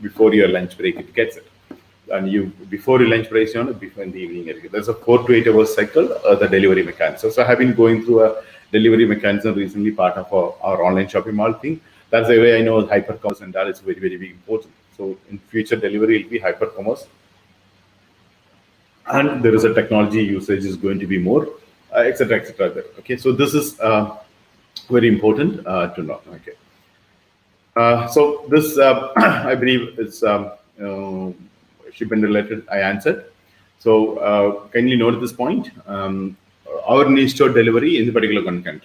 before your lunch break, it gets it. And you, before your lunch break, before in the evening, there's a 4 to 8 hours cycle, the delivery mechanism. So I have been going through a delivery mechanism recently, part of our online shopping mall thing. That's the way I know hypercommerce and that is very, very, very important. So in future delivery will be hypercommerce. And there is a technology usage is going to be more, etc., etc. Okay, so this is very important to know. Okay, so this I believe is shipment related. I answered. So kindly note this point. Our niche store delivery in the particular country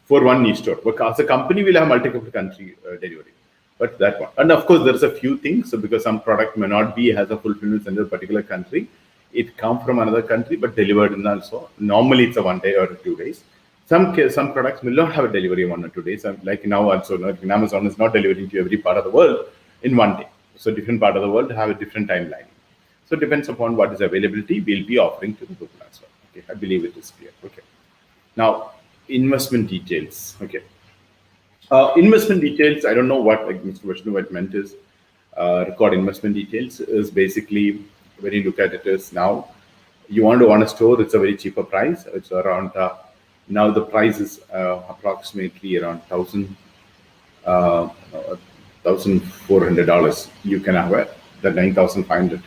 for one niche store. Because a company will have multiple country delivery, but that one. And of course, there's a few things. So because some product may not be has a fulfillment center in a particular country, it come from another country but delivered in also. Normally, it's a 1 day or 2 days. Some products will not have a delivery 1 or 2 days. Like now also, Amazon is not delivering to every part of the world in 1 day. So different part of the world have a different timeline. So it depends upon what is availability, we'll be offering to the people as well. Okay, I believe it is clear. Okay. Now, investment details. Okay. Investment details, I don't know what like Mr. Vaishnav meant is record investment details is basically when you look at it is now you want to own a store, it's a very cheaper price. It's around now the price is approximately around $1,400. You can have it. The 9,500,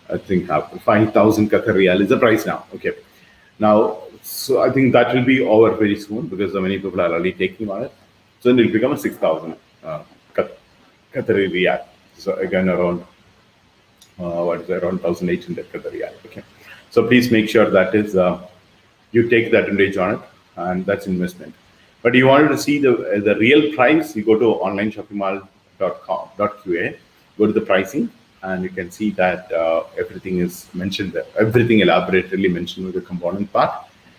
I think 5,000 Qatar Riyal is the price now. Okay. Now, so I think that will be over very soon because many people are already taking on it. So then it will become a 6,000 Qatari Riyal. So again, around around 1,800 Qatari Riyal. Okay. So please make sure that is you take that advantage on it, and that's investment. But you wanted to see the real price, you go to onlineshoppingmall.com.qa, go to the pricing, and you can see that everything is mentioned there. Everything elaborately mentioned with the component part.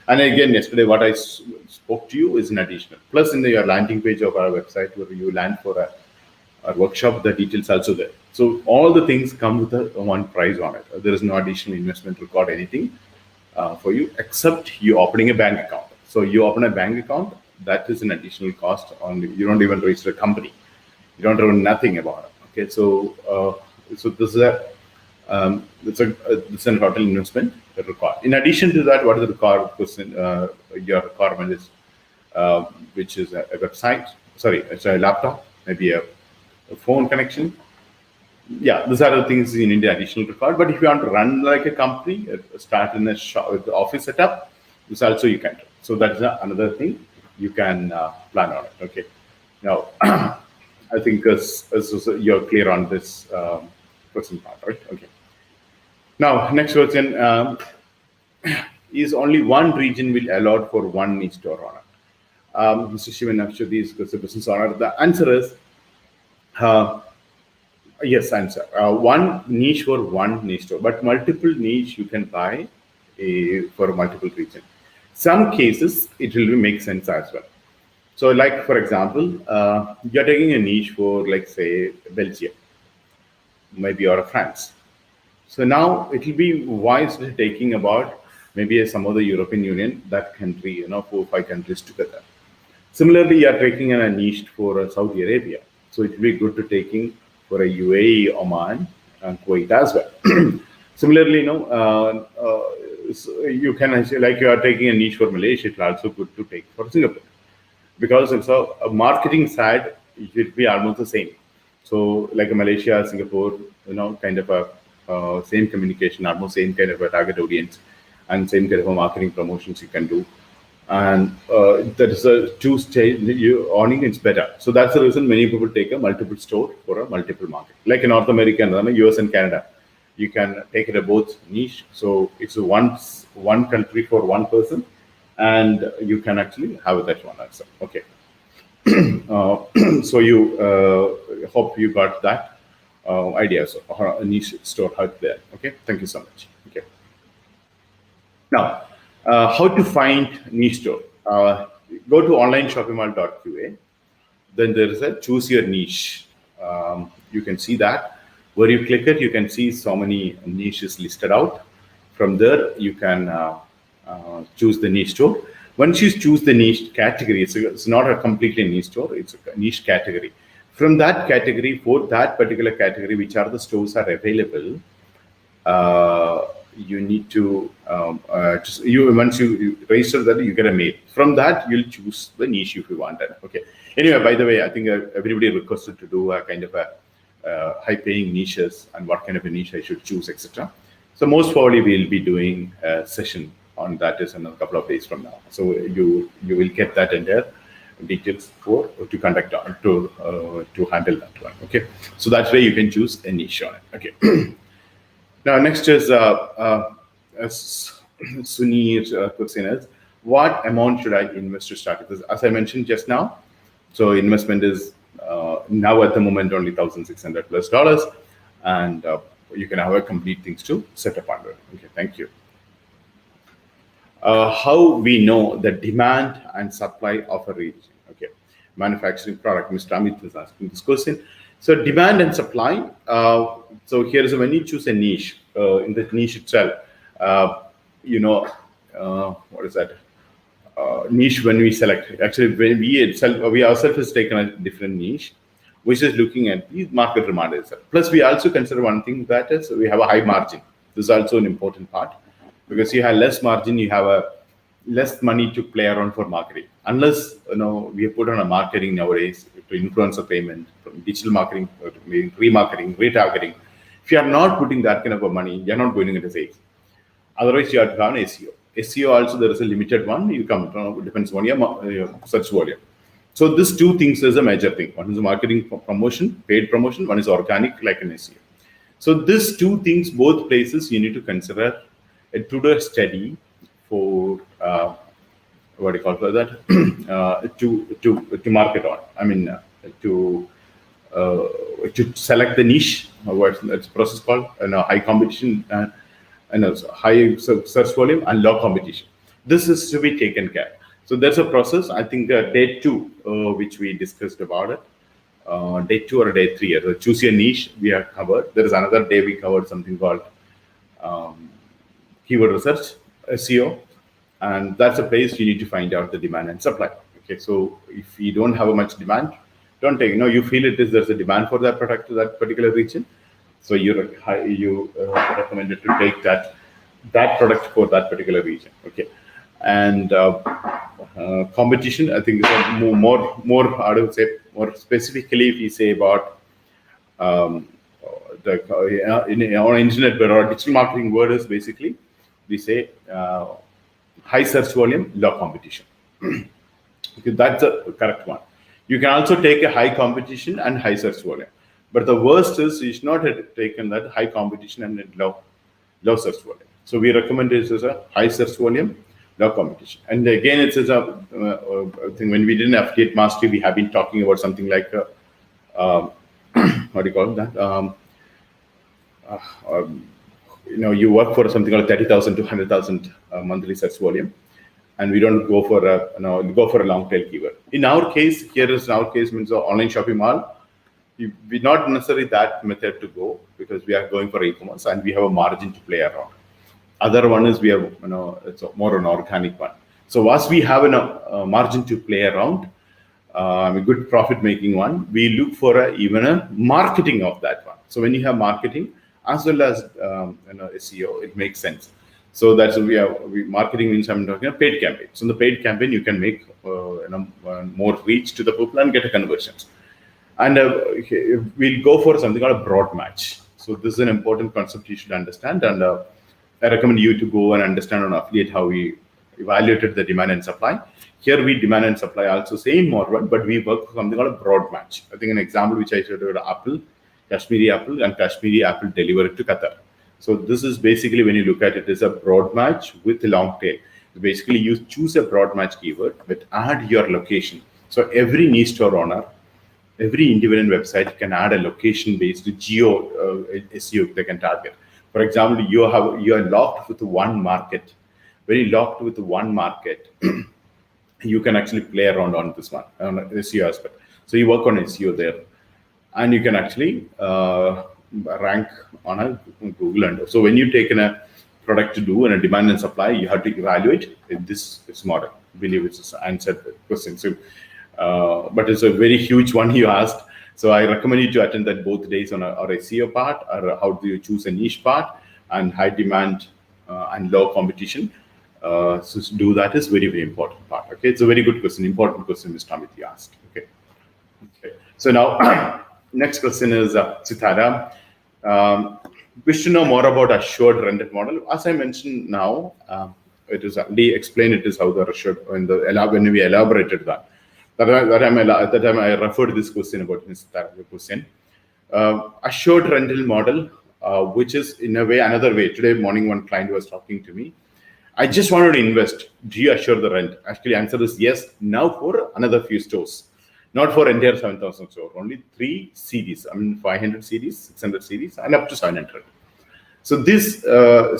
And again, yesterday what I spoke to you is an additional. Plus in your landing page of our website where you land for a workshop, the details also there. So all the things come with one price on it. There is no additional investment record, anything for you, except you opening a bank account. So you open a bank account, that is an additional cost. You don't even register a company. You don't know nothing about it. Okay, so so this is it's a total investment required. In addition to that, what is the required question? Your requirement is which is a website. Sorry, it's a laptop, maybe a phone connection. Yeah, these are the things in India additional required. But if you want to run like a company, start in a shop with the office setup, this also you can do. So that's another thing you can plan on it. Okay. Now, I think you're clear on this question part, right? Okay. Now, next question is only one region will allowed for one niche store owner. Mr. Shivan Akshadi is the business owner. The answer is yes, answer. One niche for one niche store, but multiple niche you can buy for multiple region. Some cases it will make sense as well. So, like for example, you're taking a niche for, like, say, Belgium, maybe, or France. So now it will be wise to taking about maybe some other European Union, that country, 4 or 5 countries together. Similarly, you are taking a niche for Saudi Arabia. So it will be good to taking for a UAE, Oman, and Kuwait as well. Similarly, so you can actually, like you are taking a niche for Malaysia, it's also good to take for Singapore. Because it's a marketing side, it will be almost the same. So like Malaysia, Singapore, kind of a same communication, almost same kind of a target audience, and same kind of a marketing promotions you can do. and that is a two-stage earning is better. So that's the reason many people take a multiple store for a multiple market. Like in North America and US and Canada, you can take it a both niche. So it's one country for one person, and you can actually have that one also. Okay. So you hope you got that idea. So a niche store out there. Okay. Thank you so much. Okay. Now, how to find niche store? Go to onlineshoppingmall.qa. Then there is a choose your niche. You can see that. Where you click it, you can see so many niches listed out. From there, you can choose the niche store. Once you choose the niche category, it's not a completely niche store, it's a niche category. From that category, for that particular category, which are the stores are available, you need to just once you register that, you get a mail. From that, you'll choose the niche if you want it. Okay. Anyway, by the way, I think everybody requested to do a kind of a high-paying niches and what kind of a niche I should choose, etc. So most probably we'll be doing a session on that is in a couple of days from now. So you will get that entire details for to conduct to handle that one. Okay. So that's where you can choose a niche on it. Okay. Now, next is Sunir's question is, what amount should I invest to start this? As I mentioned just now, so investment is now at the moment only $1,600+, and you can have a complete things to set up under. Okay, thank you. How we know the demand and supply of a region? Okay, manufacturing product. Mr. Amit is asking this question. So demand and supply. So here is when you choose a niche. In the niche itself, what is that? Niche when we select. Actually, when we ourselves has taken a different niche, which is looking at the market demand itself. Plus, we also consider one thing, that is we have a high margin. This is also an important part, because you have less margin, you have a less money to play around for marketing. Unless we put on a marketing nowadays to influencer payment, from digital marketing, remarketing, retargeting. If you are not putting that kind of a money, you're not going into sales. Otherwise, you have to have an SEO. SEO also, there is a limited one. You come depends on your search volume. So these two things is a major thing. One is marketing promotion, paid promotion. One is organic, like an SEO. So these two things, both places, you need to consider to do a study for what do you call for that to market on. I mean to select the niche. What's the process called? High competition and also high search volume and low competition. This is to be taken care. So there's a process. I think day 2, which we discussed about it. Day 2 or day 3, so choose your niche, we have covered. There is another day we covered something called keyword research, SEO, and that's a place you need to find out the demand and supply. Okay, so if you don't have a much demand, don't take. You feel there's a demand for that product to that particular region, so you recommended to take that product for that particular region. Okay, and competition, I think is more. I would say more specifically, if you say about in our internet where our digital marketing word is basically, we say high search volume, low competition. Okay, that's the correct one. You can also take a high competition and high search volume, but the worst is you should not have taken that high competition and low search volume. So we recommend it as a high search volume, low competition. And again, it's a thing. When we did an affiliate mastery, we have been talking about something like what do you call that? You work for something like 30,000 to 100,000 monthly search volume, and we don't go for a long tail keyword. In our case, means online shopping mall. We not necessarily that method to go, because we are going for e-commerce and we have a margin to play around. Other one is we have it's more an organic one. So once we have a margin to play around, a good profit making one, we look for even a marketing of that one. So when you have marketing as well as SEO, it makes sense. So that's marketing means I'm talking about paid campaign. So in the paid campaign, you can make more reach to the people and get a conversions. And we'll go for something called a broad match. So this is an important concept you should understand, and I recommend you to go and understand on affiliate how we evaluated the demand and supply. Here we demand and supply also same model, but we work something called a broad match. I think an example which I showed you, Apple, Kashmiri Apple, and Kashmiri Apple deliver it to Qatar. So this is basically, when you look at it, is a broad match with a long tail. So basically, you choose a broad match keyword, but add your location. So every niche store owner, every independent website can add a location-based geo SEO they can target. For example, you are locked with one market, very locked with one market. You can actually play around on this one, on SEO aspect. So you work on SEO there, and you can actually rank on a Google. And so when you take in a product to do and a demand and supply, you have to evaluate if this model. I believe it's answered the question. So, but it's a very huge one you asked. So I recommend you to attend that both days on our SEO part, or how do you choose a niche part, and high demand and low competition. So do that is very, very important part. Okay, it's a very good question, important question, Mr. Amit, you asked. Okay. So now, next question is Sitara. Wish to know more about assured rental model. As I mentioned now, it is already explained. It is how the assured when we elaborated that. That time I referred this question about this question. Assured rental model, which is in a way another way. Today morning, one client was talking to me. I just wanted to invest. Do you assure the rent? Actually, answer is yes. Now for another few stores, not for entire 7,000 stores. Only 3 series. I mean, 500 series, 600 series, and up to 700. So this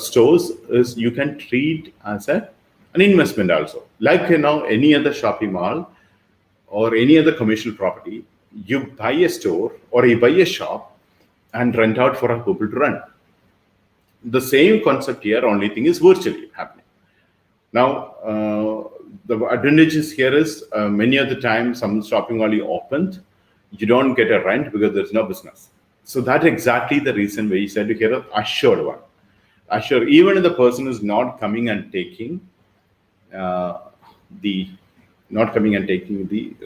stores is you can treat as an investment also. Like any other shopping mall or any other commercial property, you buy a store or you buy a shop and rent out for a people to run. The same concept here, only thing is virtually happening. Now, the advantages here is many of the time some shopping mall you opened, you don't get a rent because there's no business. So that's exactly the reason where you said here an assured one. Assured, even if the person is not coming and taking the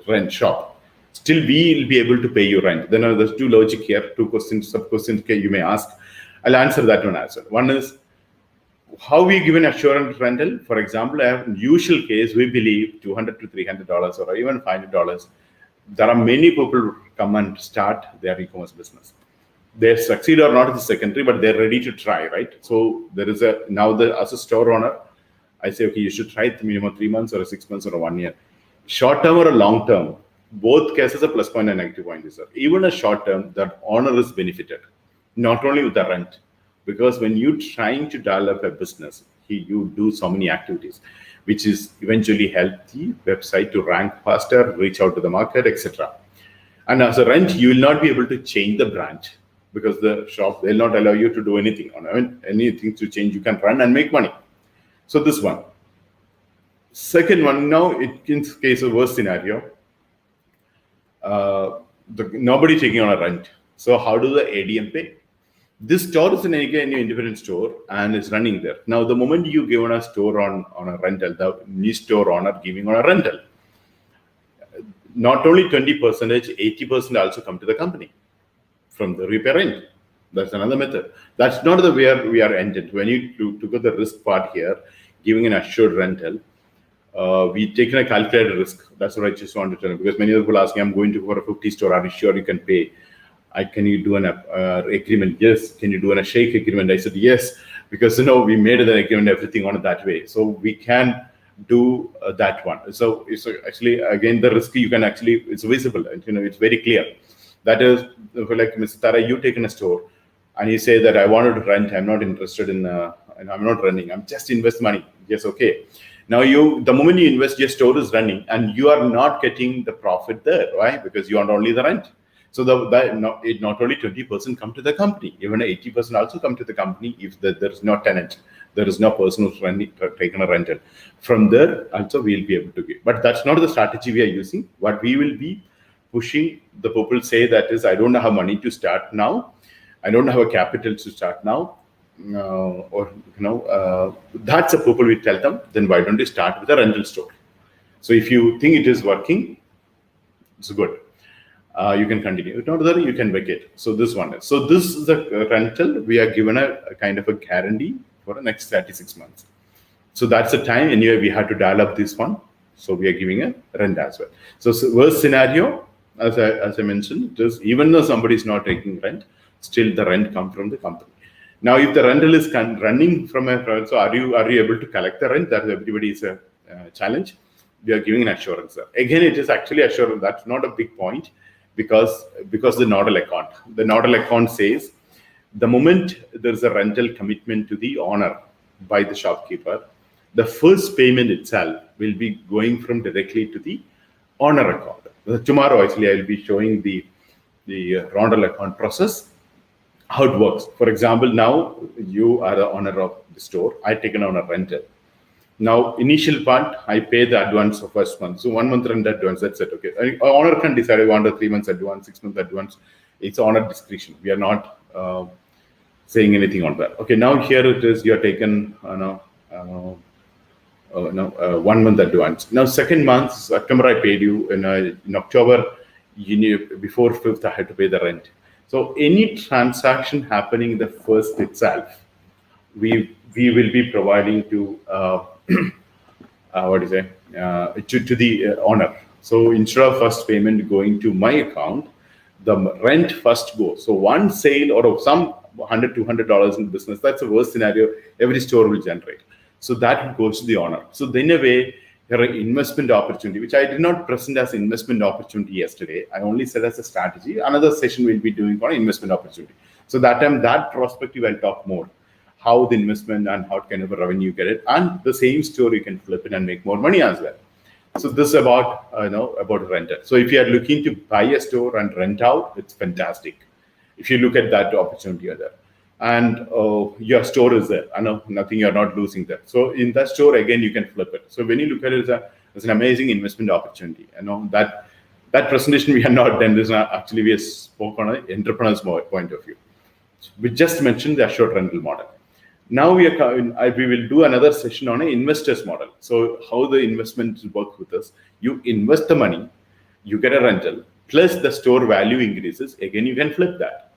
rent shop, still we will be able to pay you rent. Then there's two logic here, two questions, sub questions you may ask. I'll answer that one as well. One is how we give an assurance rental. For example, in usual case, we believe $200 to $300 or even $500. There are many people who come and start their e-commerce business. They succeed or not is secondary, but they're ready to try, right? So there is as a store owner, I say, okay, you should try it minimum 3 months or 6 months or 1 year. Short term or a long term, both cases are plus point and negative point. Sir. Even a short term, the owner is benefited, not only with the rent, because when you're trying to develop a business, you do so many activities, which is eventually help the website to rank faster, reach out to the market, etc. And as a rent, you will not be able to change the brand because the shop will not allow you to do anything. Anything to change, you can run and make money. So this one. Second one, now in case of worst scenario, nobody taking on a rent. So how do the ADM pay? This store is an independent store and it's running there. Now, the moment you give on a store on a rental, the new store owner giving on a rental, not only 20%, 80% also come to the company from the repair rent. That's another method. That's not the way we are ended. When you took the risk part here, giving an assured rental, we taken a calculated risk. That's what I just wanted to tell you, because many people asking, I'm going to for a 50 store, are you sure you can pay? Can you do an agreement? Yes. Can you do a shake agreement? I said yes, because we made the agreement, everything on it that way. So we can do that one. So it's actually, again, the risk you can actually, it's visible. It's very clear. That is, like Mr. Tara, you take in a store and you say that I wanted to rent. I'm not interested in, and I'm not running. I'm just invest money. Yes, okay. Now the moment you invest, your store is running and you are not getting the profit there. Why? Because you want only the rent. So not only 20% come to the company, even 80% also come to the company if there is no tenant, there is no person who's taken a rental. From there, also we'll be able to give. But that's not the strategy we are using. What we will be pushing, the people say that is, I don't have money to start now. I don't have a capital to start now. That's the people we tell them, then why don't you start with a rental store? So if you think it is working, it's good. You can continue. If not there, you can vacate. So this one is. So this is the rental. We are given a kind of a guarantee for the next 36 months. So that's the time. Anyway, we had to dial up this one. So we are giving a rent as well. So worst scenario, as I mentioned, is even though somebody is not taking rent, still the rent comes from the company. Now, if the rental is running from a private, so are you able to collect the rent? That everybody is a challenge. We are giving an assurance. Again, it is actually assurance. That's not a big point because the nodal account says the moment there is a rental commitment to the owner by the shopkeeper, the first payment itself will be going from directly to the owner account. Tomorrow, actually, I will be showing the nodal account process, how it works. For example, now you are the owner of the store. I taken on a rental. Now, initial part, I pay the advance of first month. So 1 month rent advance, that's it. Okay. Owner can decide I want a 3 months advance, 6 months advance. It's owner discretion. We are not saying anything on that. Okay. Now here it is. You are taken 1 month advance. Now second month, September I paid you. In October, before 5th I had to pay the rent. So any transaction happening the first itself, we will be providing to to the owner. So instead of first payment going to my account, the rent first goes. So one sale or some $100, $200 in business, that's the worst scenario every store will generate. So that goes to the owner. So then in a way, there are investment opportunity, which I did not present as investment opportunity yesterday. I only said as a strategy. Another session we'll be doing on investment opportunity. So that time, that perspective, I'll talk more. How the investment and how kind of a revenue you get it. And the same store you can flip it and make more money as well. So this is about rental. So if you are looking to buy a store and rent out, it's fantastic. If you look at that opportunity there. And your store is there. I know nothing, you're not losing there. So in that store, again, you can flip it. So when you look at it as an amazing investment opportunity. That presentation we have not done. This is actually we spoke on an entrepreneur's point of view. We just mentioned the assured rental model. Now we will do another session on an investor's model. So how the investments work with us. You invest the money, you get a rental, plus the store value increases. Again, you can flip that.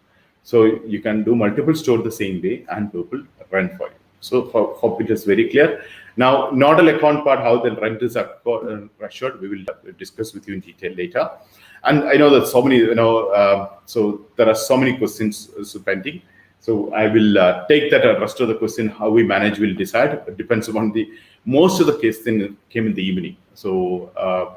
So you can do multiple stores the same way and people rent for you. So hope it is very clear. Now, nodal account part, how the rent is assured, we will discuss with you in detail later. And I know that so many, so there are so many questions pending. So I will take that rest of the question, how we manage, will decide. It depends upon most of the questions came in the evening. So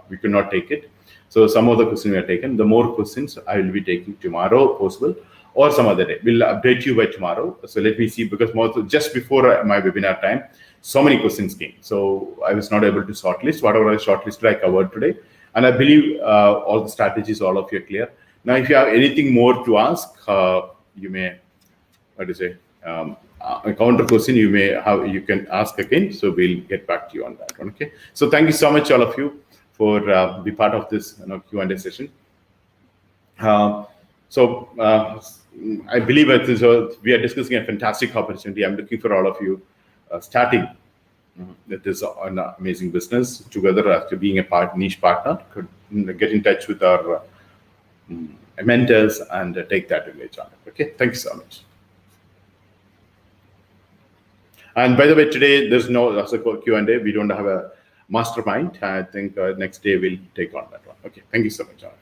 we could not take it. So some of the questions we are taken. The more questions I will be taking tomorrow possible or some other day. We'll update you by tomorrow. So let me see, because just before my webinar time, so many questions came. So I was not able to shortlist. Whatever I shortlisted, I covered today. And I believe all the strategies, all of you are clear. Now, if you have anything more to ask, you may, a counter question you can ask again. So we'll get back to you on that one. Okay. So thank you so much, all of you, for be part of this Q&A session. I believe we are discussing a fantastic opportunity. I'm looking for all of you starting this an amazing business together after being a niche partner. Could get in touch with our mentors and take that image on it. Okay, thank you so much. And by the way, today there's no Q&A. We don't have a mastermind. I think next day we'll take on that one. Okay, thank you so much, John.